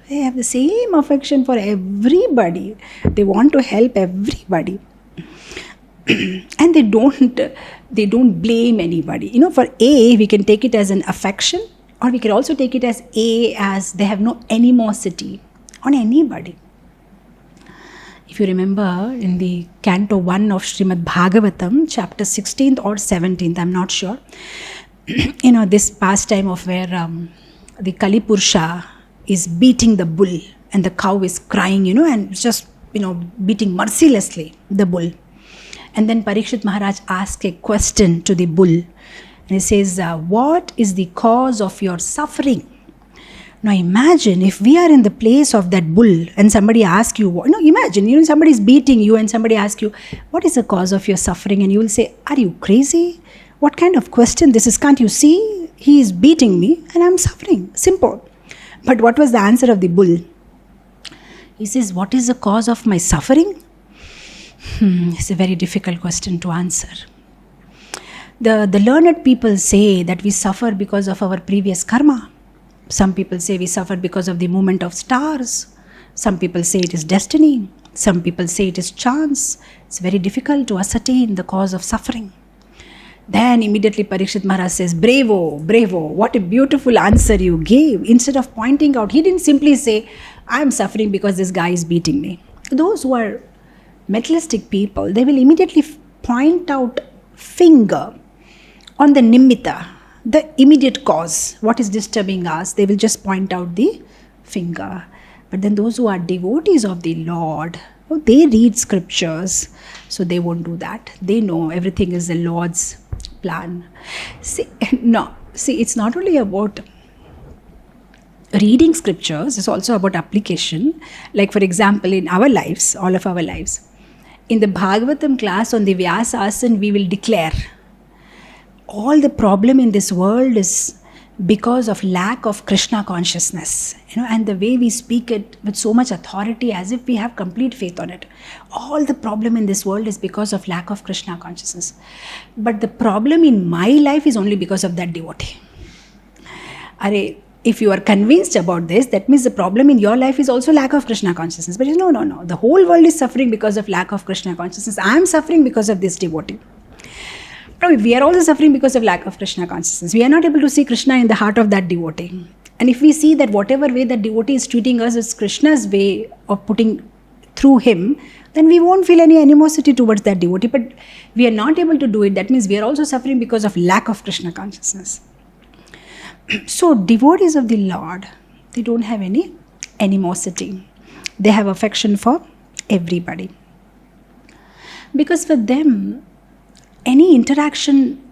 Speaker 1: They have the same affection for everybody. They want to help everybody. And they don't blame anybody. For A, we can take it as an affection, or we can also take it as they have no animosity on anybody. If you remember in the Canto 1 of Srimad Bhagavatam, chapter 16th or 17th, I'm not sure, this pastime of where the Kali Purusha is beating the bull and the cow is crying, and just, beating mercilessly the bull. And then Parikshit Maharaj asks a question to the bull. And he says, what is the cause of your suffering? Now imagine if we are in the place of that bull and somebody asks you, imagine, somebody is beating you and somebody asks you, what is the cause of your suffering? And you will say, are you crazy? What kind of question this is? Can't you see? He is beating me and I'm suffering. Simple. But what was the answer of the bull? He says, what is the cause of my suffering? It's a very difficult question to answer. The learned people say that we suffer because of our previous karma. Some people say we suffer because of the movement of stars. Some people say it is destiny. Some people say it is chance. It's very difficult to ascertain the cause of suffering. Then immediately Parikshit Maharaj says, bravo, what a beautiful answer you gave. Instead of pointing out, he didn't simply say, I'm suffering because this guy is beating me. Those who are materialistic people, they will immediately point out finger on the nimitta, the immediate cause, what is disturbing us. They will just point out the finger. But then those who are devotees of the Lord, they read scriptures, so they won't do that. They know everything is the Lord's plan. See, it's not only about reading scriptures, it's also about application. Like for example, in our lives, all of our lives, in the Bhagavatam class on the Vyasasana, we will declare all the problem in this world is because of lack of Krishna consciousness, and the way we speak it with so much authority as if we have complete faith on it. All the problem in this world is because of lack of Krishna consciousness. But the problem in my life is only because of that devotee. If you are convinced about this, that means the problem in your life is also lack of Krishna consciousness. But no. The whole world is suffering because of lack of Krishna consciousness. I am suffering because of this devotee. No, we are also suffering because of lack of Krishna consciousness. We are not able to see Krishna in the heart of that devotee. And if we see that whatever way that devotee is treating us is Krishna's way of putting through him, then we won't feel any animosity towards that devotee. But we are not able to do it. That means we are also suffering because of lack of Krishna consciousness. So devotees of the Lord, they don't have any animosity. They have affection for everybody. Because for them, any interaction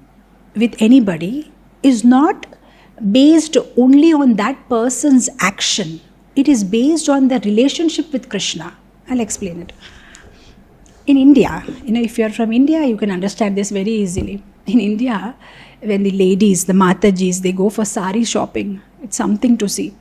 Speaker 1: with anybody is not based only on that person's action. It is based on the relationship with Krishna. I'll explain it. In India, if you're from India, you can understand this very easily. In India, when the ladies, the Matajis, they go for sari shopping, it's something to see.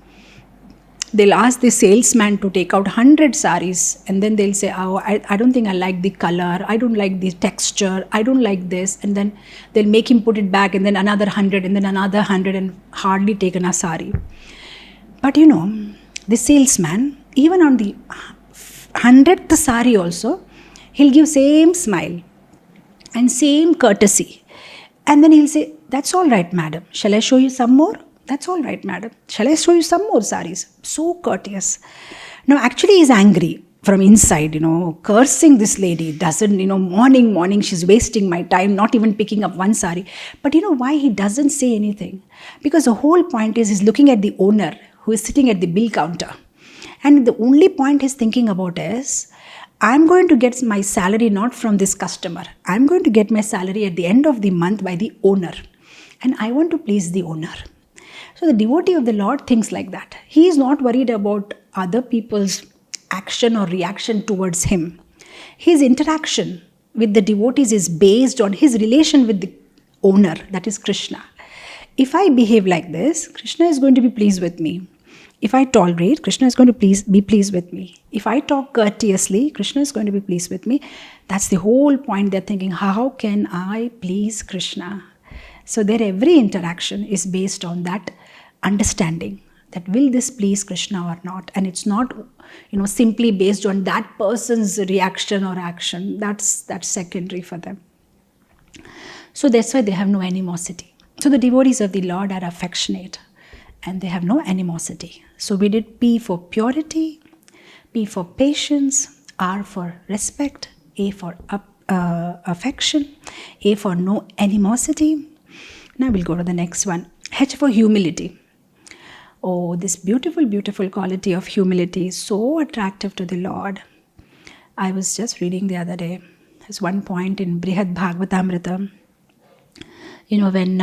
Speaker 1: They'll ask the salesman to take out 100 saris, and then they'll say, I don't think I like the color, I don't like the texture, I don't like this, and then they'll make him put it back, and then another 100, and then another 100, and hardly taken a sari. But the salesman, even on the 100th sari also, he'll give same smile and same courtesy. And then he'll say, that's all right, madam. Shall I show you some more? That's all right, madam. Shall I show you some more saris? So courteous. Now, actually, he's angry. from inside, cursing this lady, doesn't, morning, she's wasting my time, not even picking up one sari. But why he doesn't say anything? Because the whole point is he's looking at the owner who is sitting at the bill counter. And the only point he's thinking about is, I'm going to get my salary not from this customer. I'm going to get my salary at the end of the month by the owner. And I want to please the owner. So the devotee of the Lord thinks like that. He is not worried about other people's action or reaction towards him. His interaction with the devotees is based on his relation with the owner, that is Krishna. If I behave like this, Krishna is going to be pleased with me. If I tolerate, Krishna is going to be pleased with me. If I talk courteously, Krishna is going to be pleased with me. That's the whole point. They're thinking, how can I please Krishna? So their every interaction is based on that understanding, that will this please Krishna or not? And it's not, simply based on that person's reaction or action. That's secondary for them. So that's why they have no animosity. So the devotees of the Lord are affectionate and they have no animosity. So we did P for purity, P for patience, R for respect, A for affection, A for no animosity. Now we'll go to the next one. H for humility. Oh, this beautiful, beautiful quality of humility is so attractive to the Lord. I was just reading the other day. There's one point in Brihad Bhagavatamrita, when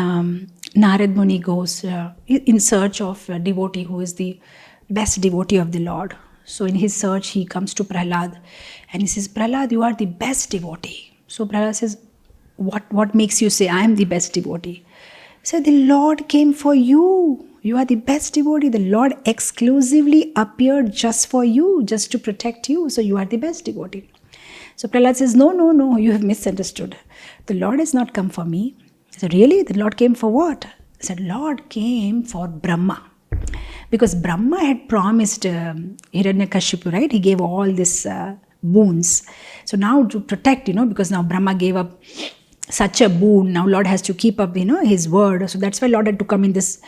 Speaker 1: Narad Muni goes in search of a devotee who is the best devotee of the Lord. So in his search, he comes to Prahlad and he says, Prahlad, you are the best devotee. So Prahlad says, what makes you say I am the best devotee? He said, the Lord came for you. You are the best devotee. The Lord exclusively appeared just for you, just to protect you. So you are the best devotee. So Prahlad says, no, you have misunderstood. The Lord has not come for me. He said, really? The Lord came for what? He said, Lord came for Brahma. Because Brahma had promised Hiranyakashipu, right? He gave all these boons. So now to protect, because now Brahma gave up such a boon, now Lord has to keep up, his word. So that's why Lord had to come in this,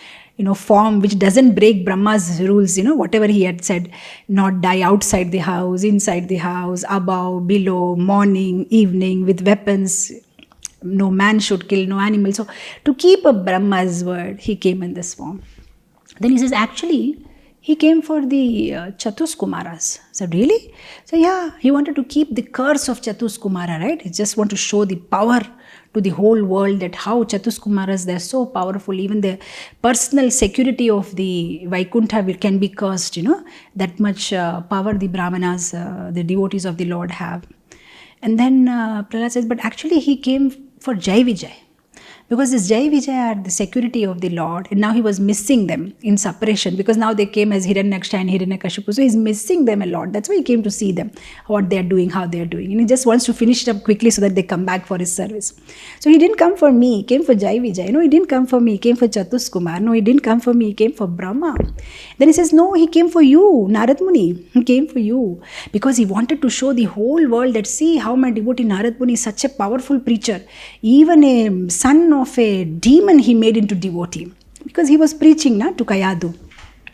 Speaker 1: form which doesn't break Brahma's rules, whatever he had said, not die outside the house, inside the house, above, below, morning, evening, with weapons. No man should kill, no animal. So to keep up Brahma's word, he came in this form. Then he says, actually, he came for the Chatuskumaras. I said, really? So yeah, he wanted to keep the curse of Chatuskumara, right? He just want to show the power to the whole world, that how Chatuskumaras, they're so powerful. Even the personal security of the Vaikuntha can be cursed, that much power the Brahmanas, the devotees of the Lord have. And then Prahlad says, but actually he came for Jai Vijay. Because this Jai Vijay are the security of the Lord, and now he was missing them in separation, because now they came as Hiranyaksha and Hiranyakashipu. So he's missing them a lot. That's why he came to see them, what they're doing, how they're doing. And he just wants to finish it up quickly so that they come back for his service. So he didn't come for me, he came for Jai Vijay. No, he didn't come for me, he came for Chatuskumar. No, he didn't come for me, he came for Brahma. Then he says, no, he came for you, Narad Muni. He came for you. Because he wanted to show the whole world that, see how my devotee Narad Muni is such a powerful preacher. Even a son of a demon he made into devotee, because he was preaching to Kayadu,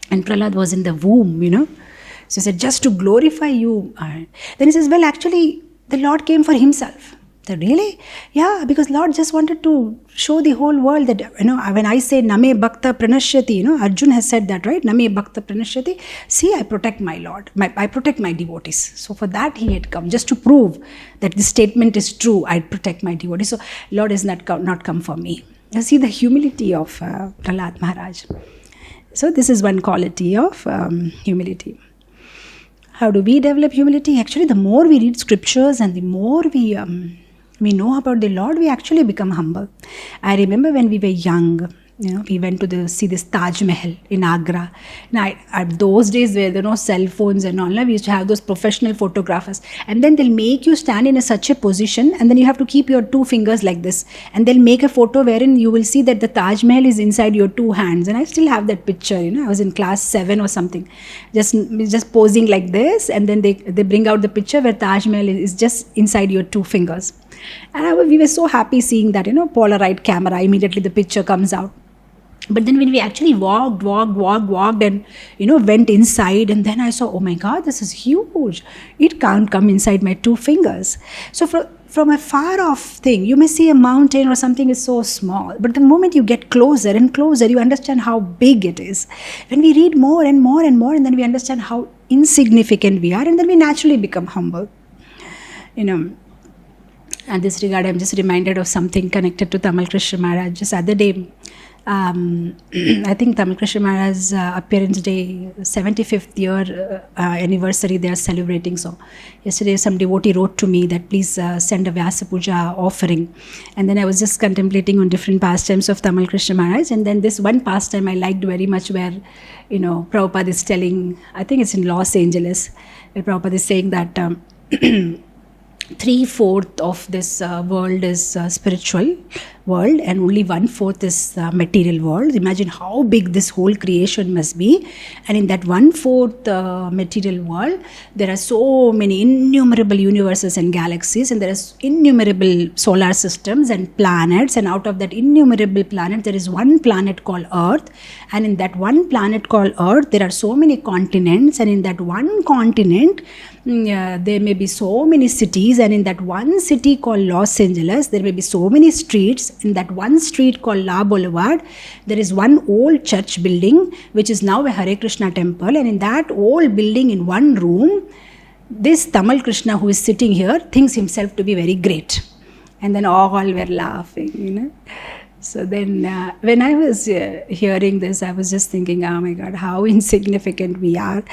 Speaker 1: and Prahlad was in the womb, So he said, just to glorify you. Then he says, well, actually the Lord came for himself. I said, really? Yeah, because Lord just wanted to show the whole world that, when I say Name Bhakta Pranashyati, Arjun has said that, right? Name Bhakta Pranashyati. See, I protect my Lord. I protect my devotees. So for that he had come, just to prove that this statement is true. I protect my devotees. So Lord has not come for me. You see the humility of Prahlad Maharaj. So this is one quality of humility. How do we develop humility? Actually, the more we read scriptures and the more we know about the Lord, we actually become humble. I remember when we were young, we went to see this Taj Mahal in Agra. Now, at those days where there were no cell phones and all, we used to have those professional photographers. And then they'll make you stand in such a position, and then you have to keep your two fingers like this. And they'll make a photo wherein you will see that the Taj Mahal is inside your two hands. And I still have that picture, I was in class 7 or something. Just posing like this, and then they bring out the picture where Taj Mahal is just inside your two fingers. And we were so happy seeing that, Polaroid camera, immediately the picture comes out. But then when we actually walked and, went inside, and then I saw, oh my God, this is huge. It can't come inside my 2 fingers. So from a far off thing, you may see a mountain or something is so small, but the moment you get closer and closer, you understand how big it is. When we read more and more and more, and then we understand how insignificant we are, and then we naturally become humble. And this regard, I'm just reminded of something connected to Tamal Krishna Maharaj. Just other day, I think Tamal Krishna Maharaj's appearance day, 75th year anniversary they are celebrating. So yesterday some devotee wrote to me that please send a Vyasa Puja offering. And then I was just contemplating on different pastimes of Tamal Krishna Maharaj. And then this one pastime I liked very much where, Prabhupada is telling, I think it's in Los Angeles, where Prabhupada is saying that 3/4 of this world is spiritual world, and only 1/4 is material world. Imagine how big this whole creation must be. And in that 1/4 material world, there are so many innumerable universes and galaxies, and there are innumerable solar systems and planets. And out of that innumerable planet, there is one planet called Earth. And in that one planet called Earth, there are so many continents. And in that one continent, there may be so many cities, and in that one city called Los Angeles, there may be so many streets. In that one street called La Boulevard, there is one old church building, which is now a Hare Krishna temple. And in that old building, in one room, this Tamal Krishna who is sitting here thinks himself to be very great. And then all were laughing, So then when I was hearing this, I was just thinking, oh my God, how insignificant we are.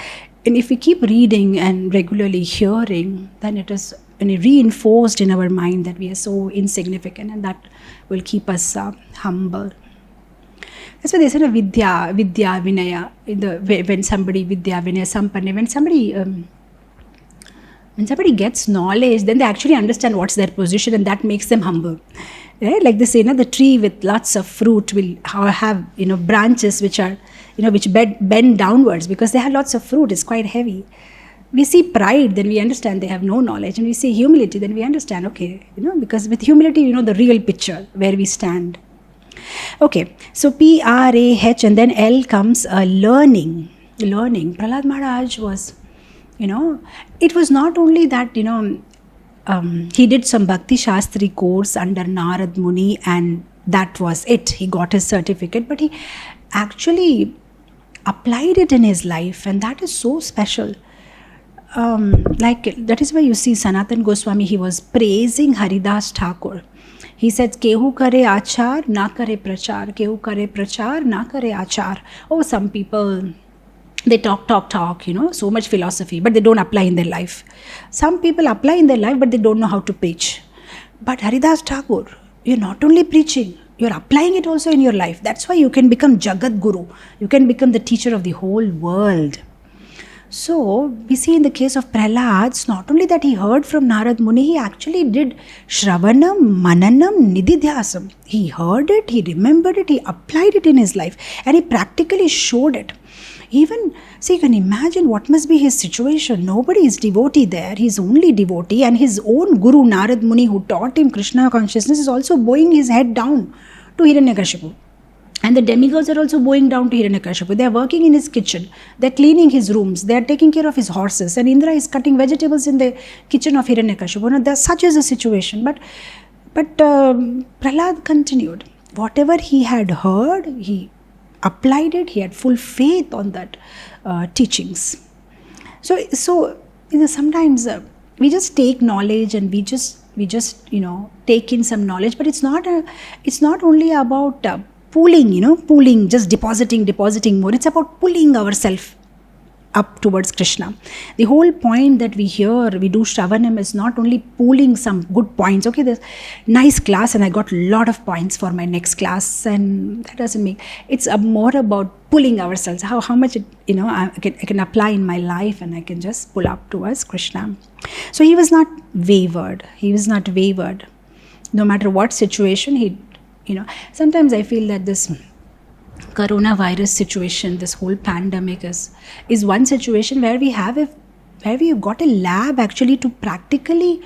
Speaker 1: And if we keep reading and regularly hearing, then it is reinforced in our mind that we are so insignificant, and that will keep us humble. That's why they said Vidya Vinaya. When somebody Vidya Vinaya Sampanna, when somebody gets knowledge, then they actually understand what's their position, and that makes them humble. Right? Like they say, the tree with lots of fruit will have branches which are which bend downwards because they have lots of fruit. It's quite heavy. We see pride, then we understand they have no knowledge. And we see humility, then we understand, okay, because with humility, you know the real picture, where we stand. Okay, so P-R-A-H and then L comes learning. Prahlad Maharaj was, it was not only that, he did some Bhakti Shastri course under Narad Muni and that was it. He got his certificate, but he actually applied it in his life, and that is so special. That is why you see Sanatan Goswami, he was praising Haridas Thakur. He said, Kehu kare achar, na kare prachar. Kehu kare prachar, na kare achar. Oh, some people, they talk, so much philosophy, but they don't apply in their life. Some people apply in their life, but they don't know how to preach. But Haridas Thakur, you're not only preaching, you're applying it also in your life. That's why you can become Jagat Guru. You can become the teacher of the whole world. So, we see in the case of Prahlad, it's not only that he heard from Narad Muni, he actually did Shravanam, Mananam, Nididhyasam. He heard it, he remembered it, he applied it in his life, and he practically showed it. Even, you can imagine what must be his situation. Nobody is devotee there, he's only devotee, and his own Guru Narad Muni, who taught him Krishna consciousness, is also bowing his head down to Hiranyakashipu. And the demigods are also bowing down to Hiranyakashipu. They are working in his kitchen. They are cleaning his rooms. They are taking care of his horses. And Indra is cutting vegetables in the kitchen of Hiranyakashipu. Now, such is the situation. But Prahlad continued. Whatever he had heard, he applied it. He had full faith on that teachings. So sometimes we just take knowledge and we just take in some knowledge. But it's not only about pooling, just depositing more. It's about pulling ourselves up towards Krishna. The whole point that we do Shravanam is not only pooling some good points. Okay, there's nice class and I got a lot of points for my next class, and that doesn't make, it's more about pulling ourselves. How much I can apply in my life, and I can just pull up towards Krishna. So he was not wavered. No matter what situation sometimes I feel that this coronavirus situation, this whole pandemic is one situation where we have got a lab actually to practically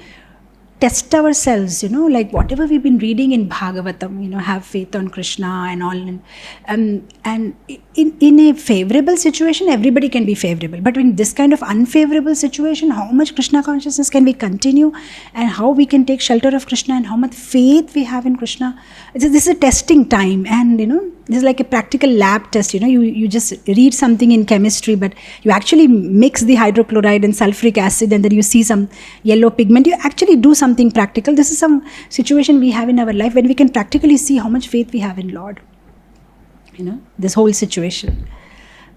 Speaker 1: test ourselves, like whatever we've been reading in Bhagavatam, have faith on Krishna and all. And in a favorable situation, everybody can be favorable. But in this kind of unfavorable situation, how much Krishna consciousness can we continue, and how we can take shelter of Krishna, and how much faith we have in Krishna. This is a testing time, and this is like a practical lab test. You just read something in chemistry, but you actually mix the hydrochloride and sulfuric acid, and then you see some yellow pigment. You actually do something practical. This is some situation we have in our life when we can practically see how much faith we have in Lord. This whole situation.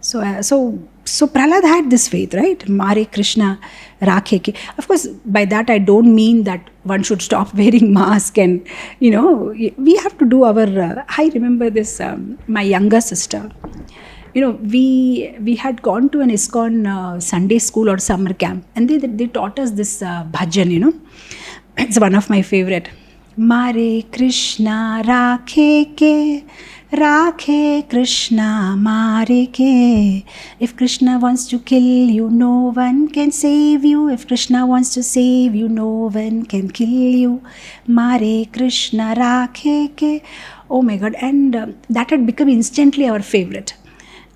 Speaker 1: So Prahlad had this faith, right? Mare Krishna rakhe ke. Of course, by that I don't mean that one should stop wearing mask, and we have to do our. I remember this. My younger sister. We had gone to an ISKCON Sunday school or summer camp, and they taught us this bhajan. It's one of my favorite. Mare Krishna rakhe ke. Rakhe Krishna mare ke. If Krishna wants to kill you, no one can save you. If Krishna wants to save you, no one can kill you. Mare Krishna rakhe ke. Oh my God. And that had become instantly our favorite.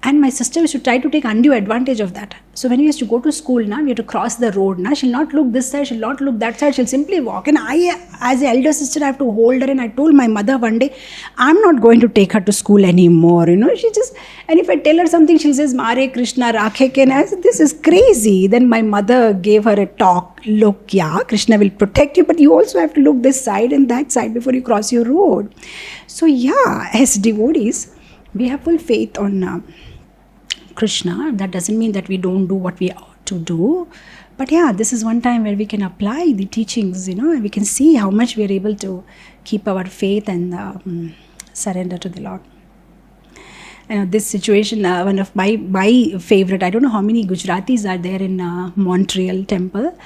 Speaker 1: And my sister used to try to take undue advantage of that. So when we used to go to school, we had to cross the road. She'll not look this side, she'll not look that side, she'll simply walk. And I, as an elder sister, I have to hold her. And I told my mother one day, I'm not going to take her to school anymore. She just, and if I tell her something, she says, Mare Krishna rakhe ke. And I said, this is crazy. Then my mother gave her a talk. Look, yeah, Krishna will protect you, but you also have to look this side and that side before you cross your road. So yeah, as devotees, we have full faith on Krishna. That doesn't mean that we don't do what we ought to do. But yeah, this is one time where we can apply the teachings, and we can see how much we are able to keep our faith and surrender to the Lord. This situation, one of my favorite, I don't know how many Gujaratis are there in Montreal temple,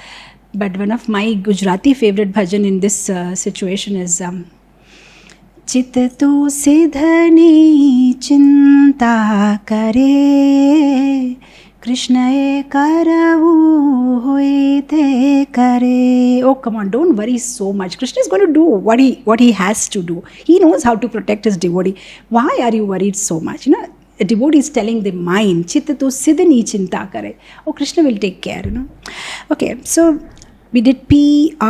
Speaker 1: but one of my Gujarati favorite bhajan in this situation is चित तो सिधनी चिंता करे कृष्ण ए करवू होए थे करे. Oh, come on, don't worry so much. Krishna is going to do what he has to do. He knows how to protect his devotee. Why are you worried so much? A devotee is telling the mind, चित तो सिधनी चिंता करे. Oh, Krishna will take care. Okay, so we did PRAH.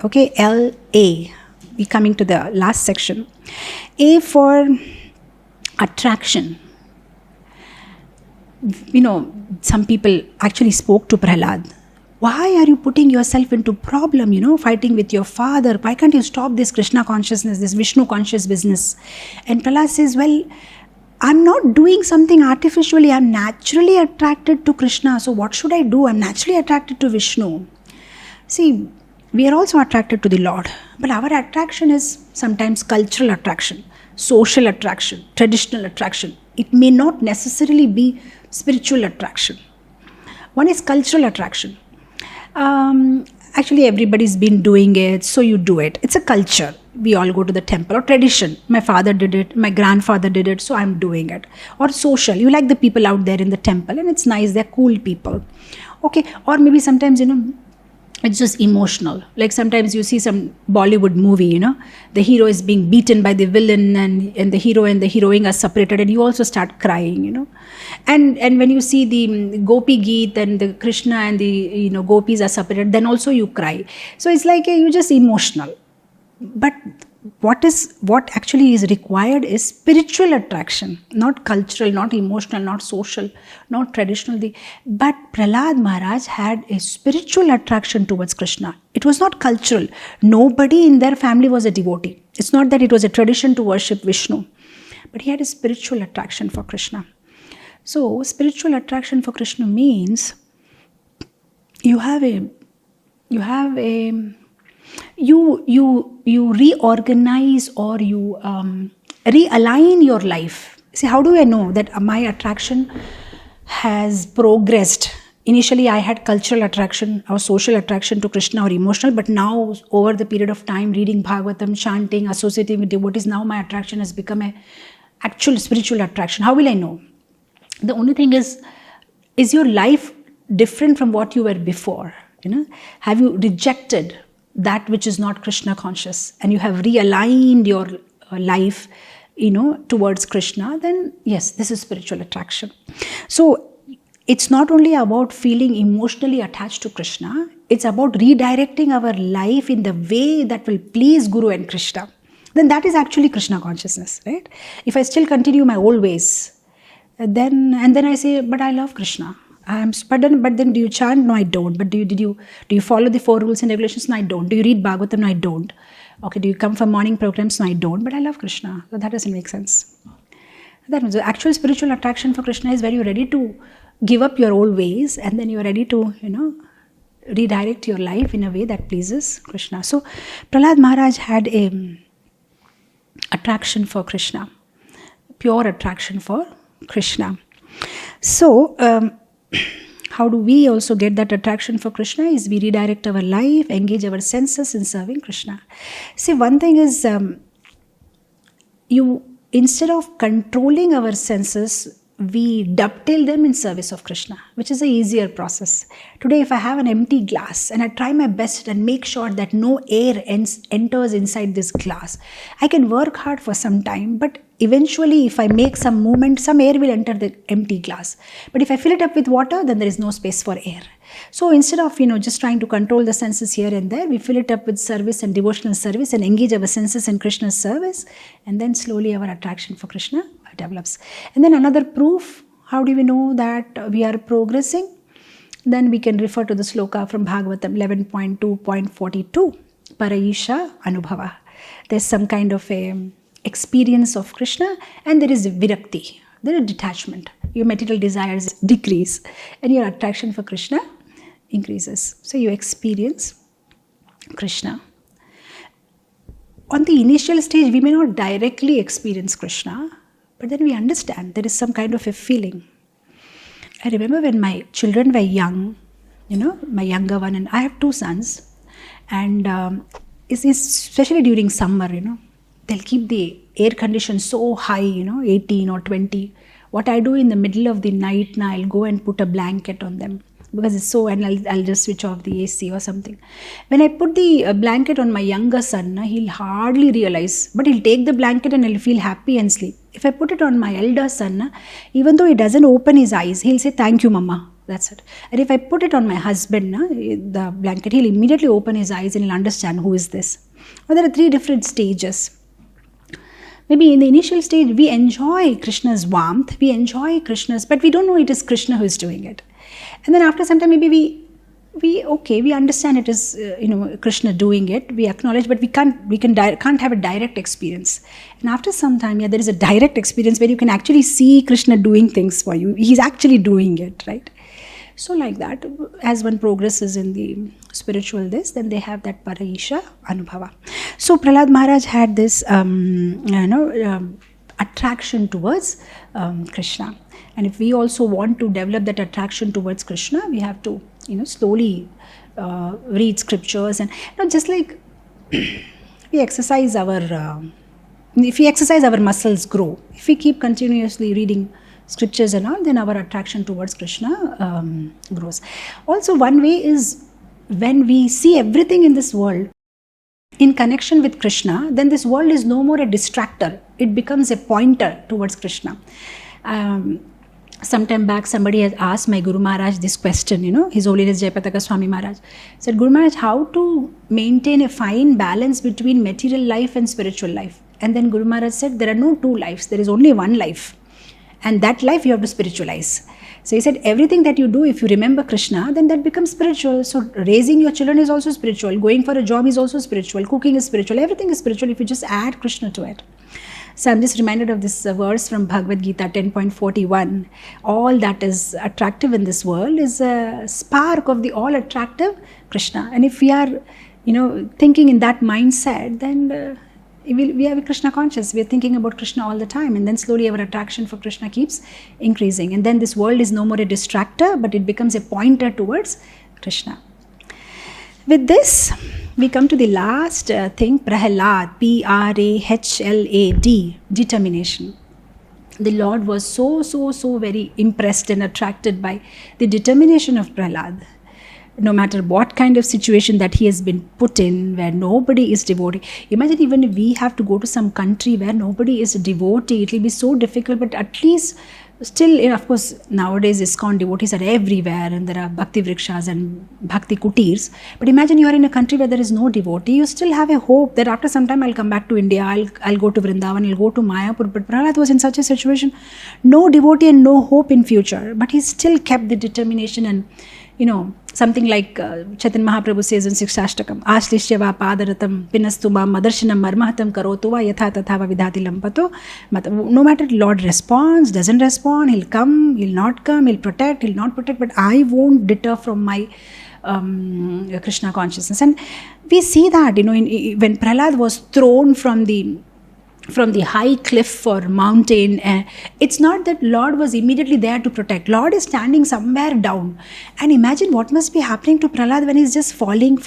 Speaker 1: Okay, LA. We're coming to the last section. A for attraction. Some people actually spoke to Prahlad. Why are you putting yourself into problem, fighting with your father? Why can't you stop this Krishna consciousness, this Vishnu conscious business? And Prahlad says, well, I'm not doing something artificially. I'm naturally attracted to Krishna. So what should I do? I'm naturally attracted to Vishnu. See, we are also attracted to the Lord, but our attraction is sometimes cultural attraction, social attraction, traditional attraction. It may not necessarily be spiritual attraction. One is cultural attraction. Actually, everybody's been doing it, so you do it. It's a culture. We all go to the temple. Or tradition. My father did it, my grandfather did it, so I'm doing it. Or social. You like the people out there in the temple, and it's nice, they're cool people. Okay, or maybe sometimes, it's just emotional. Like sometimes you see some Bollywood movie, the hero is being beaten by the villain, and the hero and the heroine are separated, and you also start crying, And when you see the Gopi Geet and the Krishna and the gopis are separated, then also you cry. So it's like you're just emotional. But what actually is required is spiritual attraction, not cultural, not emotional, not social, not traditional. But Prahlad Maharaj had a spiritual attraction towards Krishna. It was not cultural. Nobody in their family was a devotee. It's not that it was a tradition to worship Vishnu, but he had a spiritual attraction for Krishna. So spiritual attraction for Krishna means you reorganize or you realign your life. See, how do I know that my attraction has progressed? Initially, I had cultural attraction or social attraction to Krishna or emotional, but now over the period of time, reading Bhagavatam, chanting, associating with devotees, now my attraction has become an actual spiritual attraction. How will I know? The only thing is your life different from what you were before? Have you rejected that which is not Krishna conscious, and you have realigned your life, towards Krishna? Then yes, this is spiritual attraction. So it's not only about feeling emotionally attached to Krishna, it's about redirecting our life in the way that will please Guru and Krishna. Then that is actually Krishna consciousness, right? If I still continue my old ways, then I say, but I love Krishna. But then do you chant? No, I don't. But do you follow the 4 rules and regulations? No, I don't. Do you read Bhagavatam? No, I don't. Okay, do you come for morning programs? No, I don't. But I love Krishna. So that doesn't make sense. That means the actual spiritual attraction for Krishna is where you're ready to give up your old ways, and then you're ready to, redirect your life in a way that pleases Krishna. So Prahlad Maharaj had a attraction for Krishna, pure attraction for Krishna. So how do we also get that attraction for Krishna? Is we redirect our life, engage our senses in serving Krishna. See, one thing is, instead of controlling our senses, we dovetail them in service of Krishna, which is an easier process. Today, if I have an empty glass and I try my best and make sure that no air enters inside this glass, I can work hard for some time, but eventually if I make some movement, some air will enter the empty glass. But if I fill it up with water, then there is no space for air. So instead of just trying to control the senses here and there, we fill it up with service and devotional service and engage our senses in Krishna's service, and then slowly our attraction for Krishna develops. And then another proof, how do we know that we are progressing? Then we can refer to the sloka from Bhagavatam 11.2.42, Paraisha Anubhava. There's some kind of a experience of Krishna, and there is virakti, there is detachment. Your material desires decrease and your attraction for Krishna increases. So you experience Krishna. On the initial stage, we may not directly experience Krishna, but then we understand there is some kind of a feeling. I remember when my children were young, my younger one, and I have 2 sons, and especially during summer, they'll keep the air condition so high, 18 or 20. What I do in the middle of the night, I'll go and put a blanket on them because it's so, and I'll just switch off the AC or something. When I put the blanket on my younger son, he'll hardly realize, but he'll take the blanket and he'll feel happy and sleep. If I put it on my elder son, even though he doesn't open his eyes, he'll say, "Thank you, Mama." That's it. And if I put it on my husband, the blanket, he'll immediately open his eyes and he'll understand who is this. Well, there are 3 different stages. Maybe in the initial stage, we enjoy Krishna's warmth, we enjoy Krishna's, but we don't know it is Krishna who is doing it. And then after some time, maybe we understand it is Krishna doing it. We acknowledge, but we can't have a direct experience. And after some time, there is a direct experience where you can actually see Krishna doing things for you. He's actually doing it, right? So like that, as one progresses in the spiritual then they have that Paraisha Anubhava. So Prahlad Maharaj had this attraction towards Krishna. And if we also want to develop that attraction towards Krishna, we have to, slowly read scriptures. And just like we exercise if we exercise, our muscles grow. If we keep continuously reading scriptures and all, then our attraction towards Krishna grows. Also, one way is when we see everything in this world in connection with Krishna, then this world is no more a distractor. It becomes a pointer towards Krishna. Sometime back, somebody has asked my Guru Maharaj this question, His Holiness Jayapataka Swami Maharaj said, "Guru Maharaj, how to maintain a fine balance between material life and spiritual life?" And then Guru Maharaj said, "There are no 2 lives, there is only one life. And that life you have to spiritualize." So he said, everything that you do, if you remember Krishna, then that becomes spiritual. So raising your children is also spiritual. Going for a job is also spiritual. Cooking is spiritual. Everything is spiritual if you just add Krishna to it. So I'm just reminded of this verse from Bhagavad Gita 10.41. All that is attractive in this world is a spark of the all attractive Krishna. And if we are, thinking in that mindset, then we are Krishna conscious. We are thinking about Krishna all the time, and then slowly our attraction for Krishna keeps increasing, and then this world is no more a distractor, but it becomes a pointer towards Krishna. With this, we come to the last thing, Prahlad, Prahlad, determination. The Lord was so very impressed and attracted by the determination of Prahlad. no matter what kind of situation that he has been put in, where nobody is devotee. Imagine even if we have to go to some country where nobody is a devotee, it will be so difficult, but at least still, of course, nowadays ISKCON devotees are everywhere and there are bhakti vrikshas and bhakti kutirs. But imagine you are in a country where there is no devotee, you still have a hope that after some time I'll come back to India, I'll go to Vrindavan, I'll go to Mayapur. But Prahlad was in such a situation, no devotee and no hope in future, but he still kept the determination. And something like Chaitanya Mahaprabhu says in Sikshashtakam, Ashlishya padaratam pinastu ma madarshanam marmahatam karotu va yatha tatha va vidhati lampato. No matter Lord responds, doesn't respond, he'll come, he'll not come, he'll protect, he'll not protect, but I won't deter from my Krishna consciousness. And we see that, when Prahlad was thrown from the high cliff or mountain, it's not that Lord was immediately there to protect. Lord is standing somewhere down. And imagine what must be happening to Prahlad when he's just falling.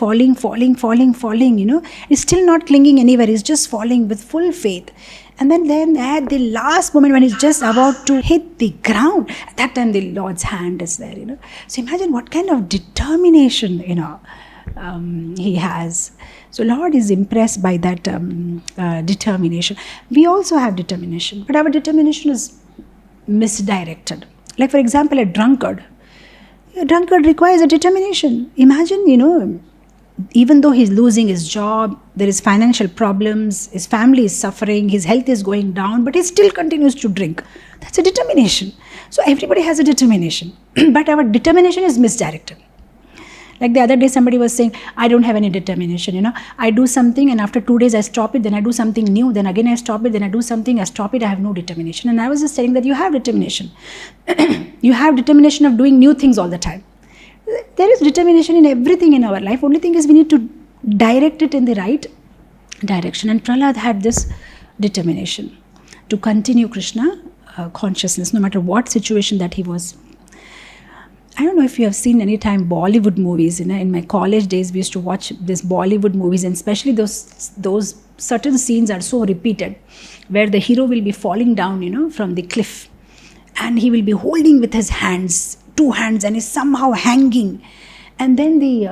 Speaker 1: He's still not clinging anywhere. He's just falling with full faith. And then at the last moment when he's just about to hit the ground, at that time the Lord's hand is there. So imagine what kind of determination, he has. So Lord is impressed by that determination. We also have determination, but our determination is misdirected. Like for example, a drunkard requires a determination. Imagine, even though he's losing his job, there is financial problems, his family is suffering, his health is going down, but he still continues to drink. That's a determination. So everybody has a determination, but our determination is misdirected. Like the other day somebody was saying, I don't have any determination, I do something and after 2 days I stop it, then I do something new, then again I stop it, then I do something, I stop it, I have no determination. And I was just saying that you have determination. You have determination of doing new things all the time. There is determination in everything in our life. Only thing is we need to direct it in the right direction. And Prahlad had this determination to continue Krishna consciousness no matter what situation that he was. I don't know if you have seen any time Bollywood movies. In my college days, we used to watch these Bollywood movies, and especially those certain scenes are so repeated, where the hero will be falling down, from the cliff, and he will be holding with his hands, 2 hands, and is somehow hanging, and then the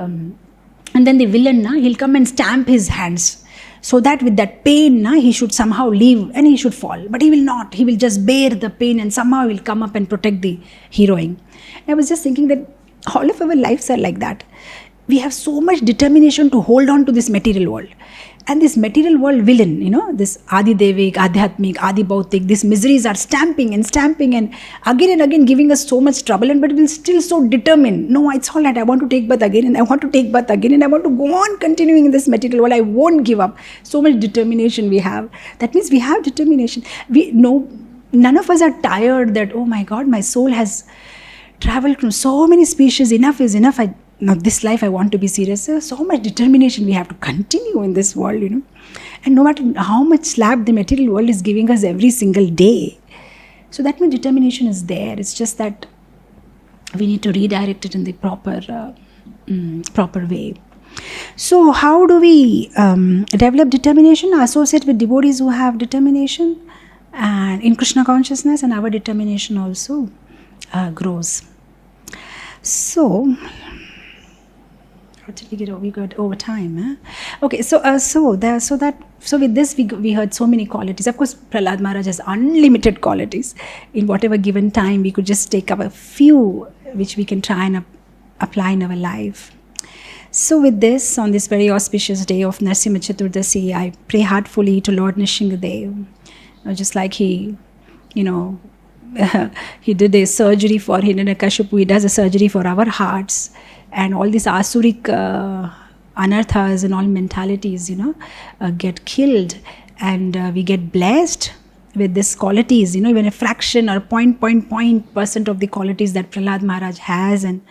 Speaker 1: villain, he'll come and stamp his hands, so that with that pain, he should somehow leave and he should fall. But he will not. He will just bear the pain and somehow he will come up and protect the heroine. I was just thinking that all of our lives are like that. We have so much determination to hold on to this material world. And this material world villain, this Adi Devik, Adhyatmik, Adi Bhautik, these miseries are stamping and again giving us so much trouble, but we're still so determined. No, it's all right. I want to take birth again and I want to take birth again and I want to go on continuing in this material world. I won't give up. So much determination we have. That means we have determination. None of us are tired that, oh my God, my soul has traveled through so many species. Enough is enough. Now this life I want to be serious. So much determination we have to continue in this world, and no matter how much slap the material world is giving us every single day. So that means determination is there. It's just that we need to redirect it in the proper way. So how do we develop determination? Associate with devotees who have determination and in Krishna consciousness, and our determination also grows. So how did we get over? We got over time. Okay, so with this we heard so many qualities. Of course, Prahlad Maharaj has unlimited qualities. In whatever given time, we could just take up a few which we can try and apply in our life. So with this, on this very auspicious day of Narasimha Chaturdasi, I pray heartfully to Lord Nrsimhadev. Just like he did a surgery for Hiranyakashipu, he does a surgery for our hearts. And all these asurik anarthas and all mentalities, get killed. And we get blessed with these qualities, even a fraction or 0.% of the qualities that Prahlad Maharaj has, and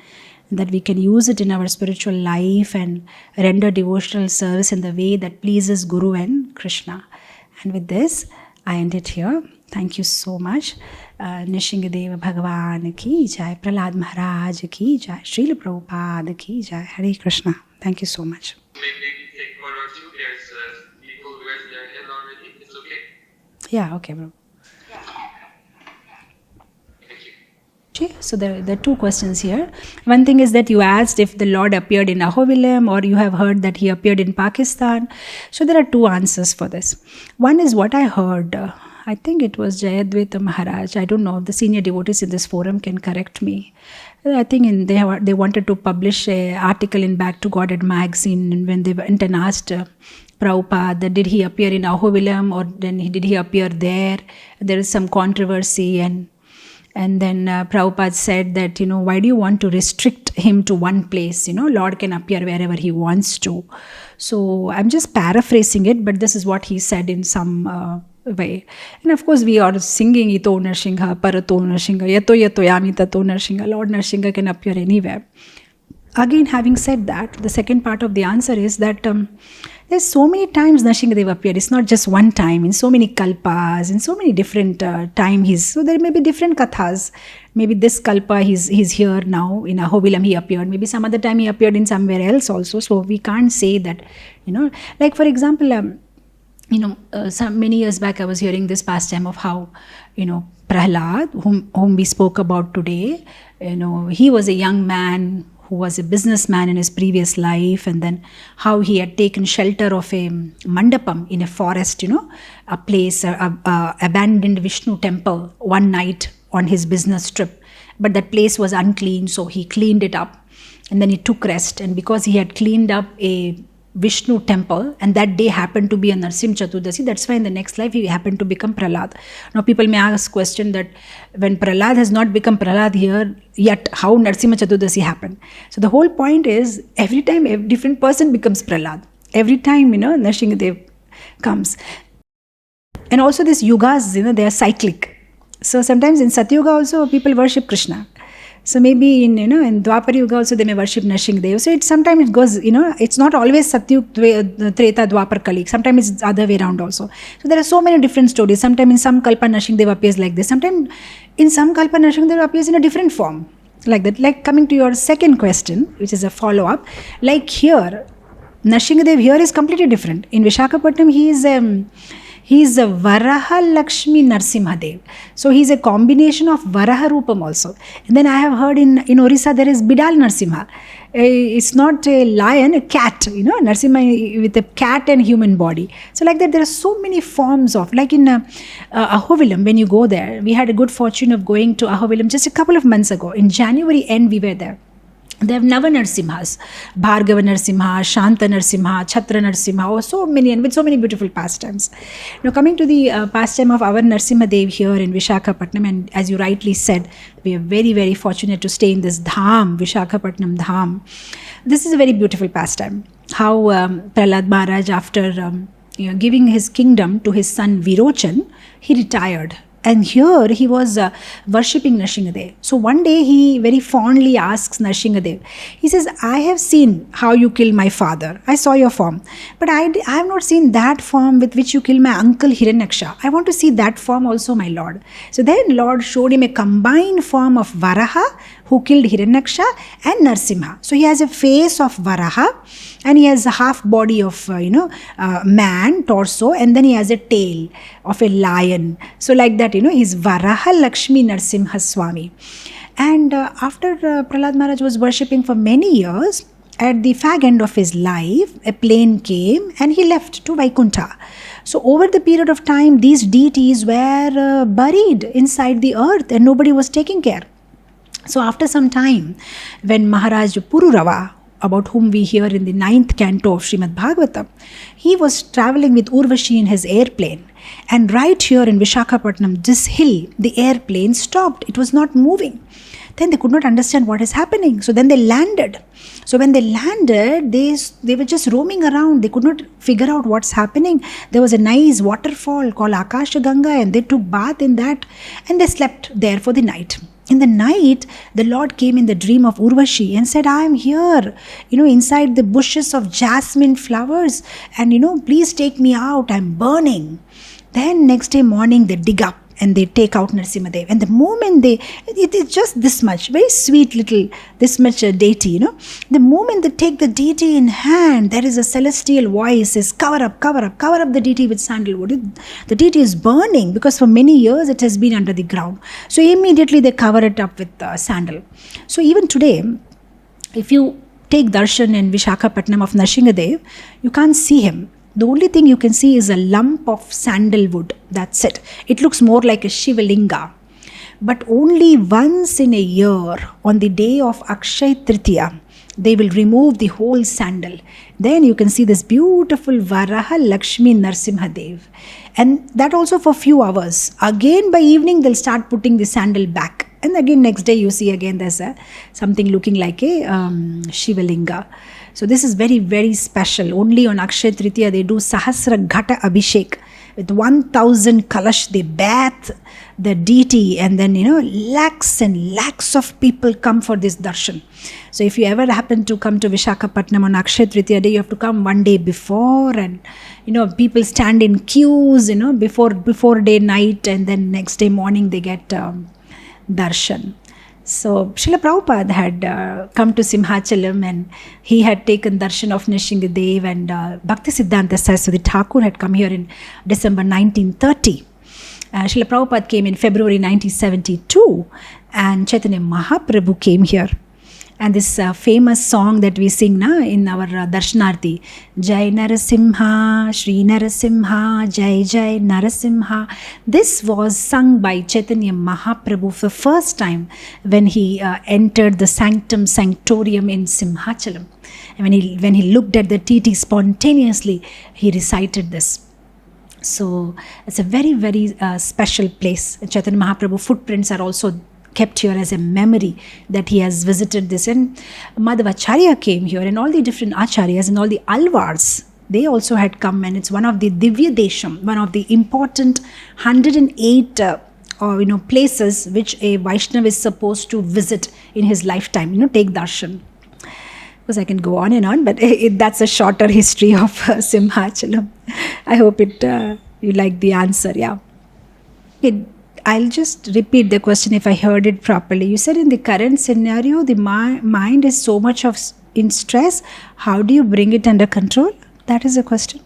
Speaker 1: that we can use it in our spiritual life and render devotional service in the way that pleases Guru and Krishna. And with this, I end it here. Thank you so much. Nrsimhadev Bhagavan ki jai, Prahlad Maharaj ki jai, Srila Prabhupada ki jai. Hare Krishna. Thank you so much.
Speaker 2: Maybe take one or two. There's people who raised their hand already. It's okay?
Speaker 1: Yeah, okay, bro.
Speaker 2: Thank you.
Speaker 1: So there are two questions here. One thing is that you asked if the Lord appeared in Ahobilam, or you have heard that he appeared in Pakistan. So there are two answers for this. One is what I heard. I think it was Jayadvaita Maharaj. I don't know. The senior devotees in this forum can correct me. I think they wanted to publish an article in Back to Godhead magazine, and when they went and asked Prabhupada that did he appear in Ahobilam or then did he appear there? There is some controversy, and then Prabhupada said that, why do you want to restrict him to one place? Lord can appear wherever he wants to. So I'm just paraphrasing it, but this is what he said in some way. And of course we are singing Ito Narsingha, Parato Narsingha, Yato Yato Yami Tato Narsingha. Lord Narsingha can appear anywhere. Again, having said that, the second part of the answer is that there's so many times Nrsimhadev appeared. It's not just one time, in so many kalpas, in so many different times. So there may be different kathas. Maybe this kalpa he's here now in Ahobilam he appeared. Maybe some other time he appeared in somewhere else also. So we can't say that, like for example, some many years back I was hearing this pastime of how, Prahlad, whom we spoke about today, he was a young man who was a businessman in his previous life, and then how he had taken shelter of a mandapam in a forest, a place, a abandoned Vishnu temple one night on his business trip. But that place was unclean, so he cleaned it up and then he took rest. And because he had cleaned up a Vishnu temple, and that day happened to be a Narsim Chaturdasi, that's why in the next life he happened to become Prahlad. Now people may ask question that when Prahlad has not become Prahlad here, yet how Narsimha Chaturdasi happened? So the whole point is, every time a different person becomes Prahlad. Every time, Nrsimhadev comes. And also these yugas, they are cyclic. So sometimes in Satyuga also people worship Krishna. So maybe in Dwapar Yuga also they may worship Nrsimhadev. So sometimes it goes, it's not always Satyug, Treta, Dwapar, Kali. Sometimes it's other way around also. So there are so many different stories. Sometimes in some Kalpa Nrsimhadev appears like this. Sometimes in some Kalpa Nrsimhadev appears in a different form. Like that. Like coming to your second question, which is a follow-up. Like here, Nrsimhadev here is completely different. In Vishakhapatnam, he is a Varaha Lakshmi Narsimhadev. So he is a combination of Varaha Rupam also. And then I have heard in Orissa there is Bidal Narsimha. It's not a lion, a cat, Narsimha with a cat and human body. So like that there are so many forms of, like in Ahobilam, when you go there, we had a good fortune of going to Ahobilam just a couple of months ago. In January end we were there. They have Nava Narsimhas, Bhargava Narsimha, Shanta Narsimha, Chhatra Narsimha, so many, and with so many beautiful pastimes. Now coming to the pastime of our Narsimhadev here in Vishakhapatnam, and as you rightly said, we are very, very fortunate to stay in this Dham, Vishakhapatnam Dham. This is a very beautiful pastime. How Prahlad Maharaj, after giving his kingdom to his son Virochan, he retired. And here he was worshipping Nrsimhadev. So one day he very fondly asks Nrsimhadev, he says, I have seen how you killed my father. I saw your form. But I have not seen that form with which you killed my uncle Hiranyaksha. I want to see that form also, my Lord. So then Lord showed him a combined form of Varaha, who killed Hiranyaksha, and Narsimha. So he has a face of Varaha, and he has a half body of man, torso, and then he has a tail of a lion. So like that, he's Varaha Lakshmi Narsimha Swami. And after Prahlad Maharaj was worshipping for many years, at the fag end of his life, a plane came and he left to Vaikuntha. So over the period of time, these deities were buried inside the earth and nobody was taking care. So after some time, when Maharaj Pururava, about whom we hear in the 9th canto of Srimad Bhagavatam, he was traveling with Urvashi in his airplane. And right here in Vishakhapatnam, this hill, the airplane stopped. It was not moving. Then they could not understand what is happening. So then they landed. So when they landed, they were just roaming around. They could not figure out what's happening. There was a nice waterfall called Akasha Ganga, and they took bath in that, and they slept there for the night. In the night, the Lord came in the dream of Urvashi and said, I am here, inside the bushes of jasmine flowers, and please take me out, I'm burning. Then next day morning, they dig up and they take out Narsimhadev. And the moment it is just this much, very sweet little, this much deity, The moment they take the deity in hand, there is a celestial voice says, cover up the deity with sandalwood. The deity is burning because for many years it has been under the ground. So immediately they cover it up with sandal. So even today, if you take darshan in Vishakhapatnam of Narsinghadev, you can't see him. The only thing you can see is a lump of sandalwood. That's it. It looks more like a Shivalinga. But only once in a year, on the day of Akshay Tritiya, they will remove the whole sandal. Then you can see this beautiful Varaha Lakshmi Narsimhadev. And that also for few hours. Again by evening, they'll start putting the sandal back. And again next day you see again there's something looking like a Shivalinga. So this is very, very special. Only on Akshay Tritiya they do Sahasra Ghata Abhishek. With 1,000 kalash they bath the deity, and then lakhs and lakhs of people come for this darshan. So if you ever happen to come to Vishakhapatnam on Akshay Tritiya day, you have to come one day before, and people stand in queues before day night, and then next day morning they get darshan. So Srila Prabhupada had come to Simhachalam, and he had taken darshan of Nrsimhadev, and Bhaktisiddhanta Saraswati Thakur had come here in December 1930. Srila Prabhupada came in February 1972, and Chaitanya Mahaprabhu came here. And this famous song that we sing in our Darshanarti, Jai Narasimha, Shri Narasimha, Jai Jai Narasimha. This was sung by Chaitanya Mahaprabhu for the first time when he entered the Sanctum Sanctorium in Simhachalam. And when he looked at the TT, spontaneously he recited this. So it's a very, very special place. Chaitanya Mahaprabhu footprints are also kept here as a memory that he has visited this. And Madhavacharya came here, and all the different acharyas and all the alvars, they also had come, and it's one of the Divya Desham, one of the important 108 places which a Vaishnava is supposed to visit in his lifetime, take darshan. Because I can go on and on, but that's a shorter history of Simhachalam. I hope you like the answer, yeah. I'll just repeat the question if I heard it properly. You said in the current scenario, the mind is so much in stress. How do you bring it under control? That is the question.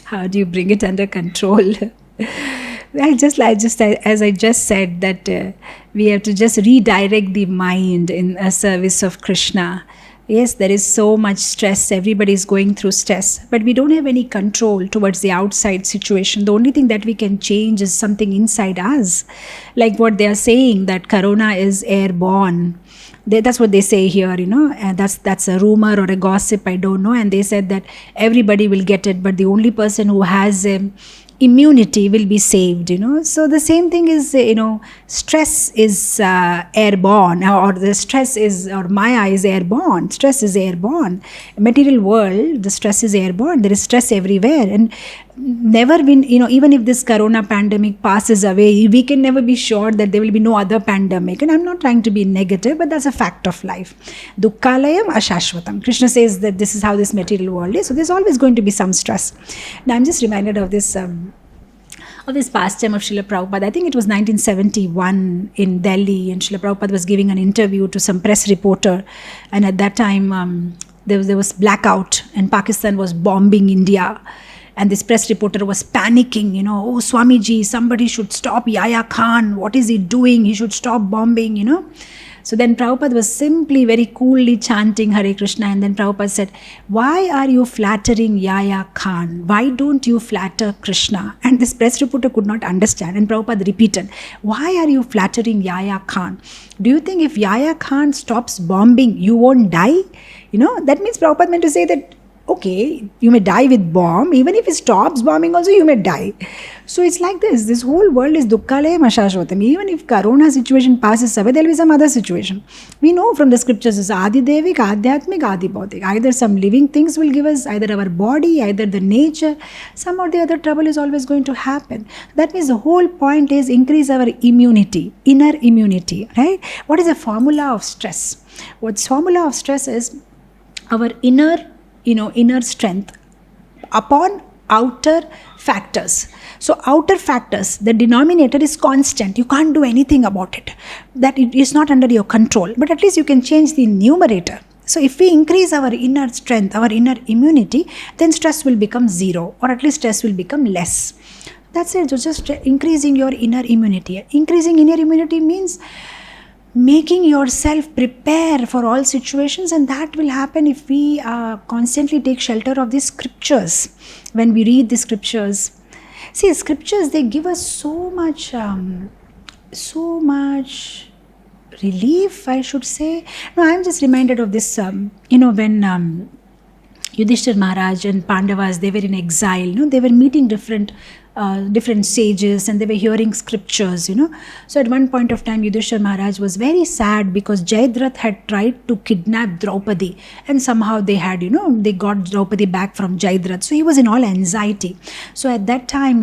Speaker 1: How do you bring it under control? As I just said, that we have to just redirect the mind in a service of Krishna. Yes, there is so much stress. Everybody is going through stress. But we don't have any control towards the outside situation. The only thing that we can change is something inside us. Like what they are saying, that corona is airborne. That's what they say here, and that's a rumor or a gossip, I don't know. And they said that everybody will get it, but the only person who has immunity will be saved, So the same thing is, stress is airborne, or the stress is, or Maya is airborne. Stress is airborne. Material world, the stress is airborne. There is stress everywhere. And never been, even if this corona pandemic passes away, we can never be sure that there will be no other pandemic. And I'm not trying to be negative, but that's a fact of life. Dukkhalayam ashashvatam. Krishna says that this is how this material world is. So there's always going to be some stress. Now I'm just reminded of this pastime of Srila Prabhupada. I think it was 1971 in Delhi, and Srila Prabhupada was giving an interview to some press reporter. And at that time, there was blackout, and Pakistan was bombing India. And this press reporter was panicking, oh, Swamiji, somebody should stop Yahya Khan. What is he doing? He should stop bombing, So then Prabhupada was simply very coolly chanting Hare Krishna. And then Prabhupada said, why are you flattering Yahya Khan? Why don't you flatter Krishna? And this press reporter could not understand. And Prabhupada repeated, why are you flattering Yahya Khan? Do you think if Yahya Khan stops bombing, you won't die? That means Prabhupada meant to say that, okay, you may die with bomb. Even if it stops bombing also, you may die. So it's like this. This whole world is dukkhalayam ashashvatam. Even if corona situation passes away, there will be some other situation. We know from the scriptures, it's adidevik, adhyatmik, adibhautik. Either some living things will give us, either our body, either the nature. Some or the other trouble is always going to happen. That means the whole point is increase our immunity, inner immunity, right? What is the formula of stress? What's formula of stress is our inner strength upon outer factors. So outer factors, the denominator is constant. You can't do anything about it. That it is not under your control. But at least you can change the numerator. So if we increase our inner strength, our inner immunity, then stress will become zero, or at least stress will become less. That's it. So just increasing your inner immunity. Increasing inner immunity means making yourself prepare for all situations, and that will happen if we constantly take shelter of the scriptures. When we read the scriptures, see, scriptures, they give us so much relief, I should say. No, I'm just reminded of this, when Yudhishthir Maharaj and Pandavas, they were in exile, they were meeting different sages, and they were hearing scriptures, So at one point of time, Yudhishthir Maharaj was very sad because Jayadratha had tried to kidnap Draupadi, and somehow they had, they got Draupadi back from Jayadratha. So he was in all anxiety. So at that time,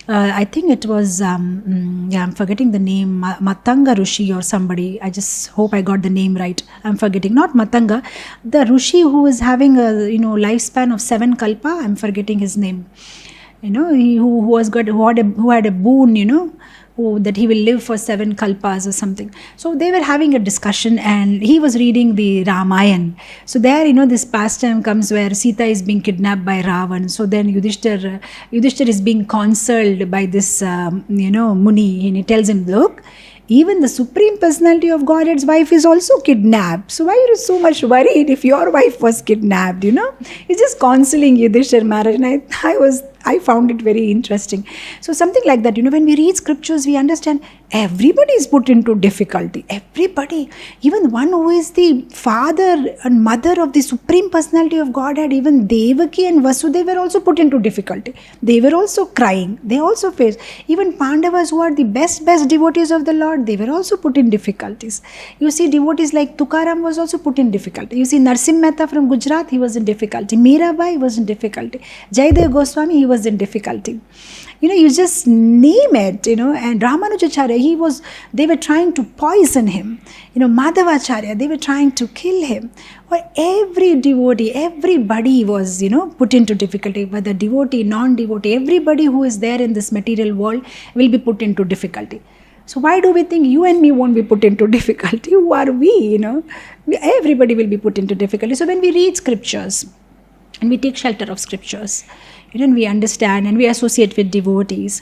Speaker 1: I think it was, I'm forgetting the name, Matanga Rishi or somebody. I just hope I got the name right. I'm forgetting. Not Matanga. The Rishi who was having a, lifespan of 7 kalpa. I'm forgetting his name. Who had a boon, that he will live for 7 kalpas or something. So they were having a discussion, and he was reading the Ramayana. So there, this pastime comes where Sita is being kidnapped by Ravan. So then Yudhishthir is being consoled by this, Muni, and he tells him, look, even the Supreme Personality of Godhead's wife is also kidnapped. So why are you so much worried if your wife was kidnapped, He's just consoling Yudhishthir Maharaj, and I found it very interesting. So something like that, when we read scriptures, we understand everybody is put into difficulty. Everybody, even one who is the father and mother of the Supreme Personality of Godhead, even Devaki and Vasudeva were also put into difficulty. They were also crying. They also faced. Even Pandavas, who are the best devotees of the Lord, they were also put in difficulties. You see, devotees like Tukaram was also put in difficulty. You see, Narsim Mehta from Gujarat, he was in difficulty. Mirabai was in difficulty. Jayadev Goswami, he was in difficulty. You just name it, and Ramanujacharya, they were trying to poison him. Madhavacharya, they were trying to kill him. Or every devotee, everybody was, put into difficulty. Whether devotee, non-devotee, everybody who is there in this material world will be put into difficulty. So why do we think you and me won't be put into difficulty? Who are we, Everybody will be put into difficulty. So when we read scriptures, and we take shelter of scriptures, and we understand and we associate with devotees,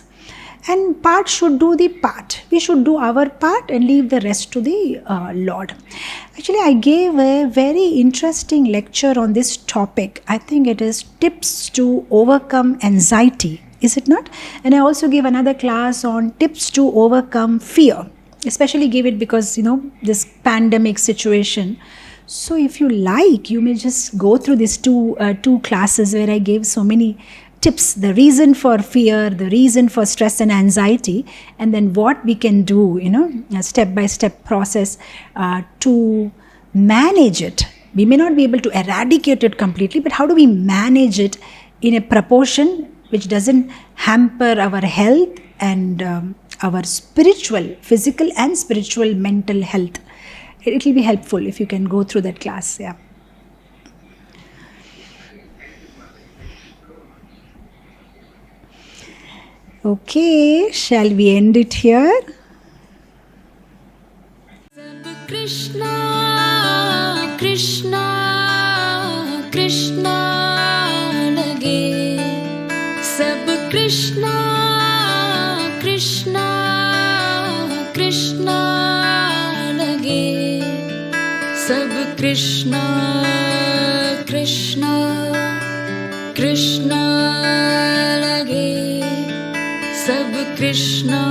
Speaker 1: and part should do the part. We should do our part and leave the rest to the Lord. Actually, I gave a very interesting lecture on this topic. I think it is tips to overcome anxiety. Is it not? And I also gave another class on tips to overcome fear. Especially gave it because, this pandemic situation. So if you like, you may just go through these two classes where I gave so many tips, the reason for fear, the reason for stress and anxiety, and then what we can do, a step-by-step process to manage it. We may not be able to eradicate it completely, but how do we manage it in a proportion which doesn't hamper our health and our physical and spiritual, mental health. It will be helpful if you can go through that class. Yeah. Okay, shall we end it here?
Speaker 3: Krishna, Krishna, Krishna lage. Sab Krishna, Krishna, Krishna lage. Sab Krishna, Krishna, Krishna lage. Sab Krishna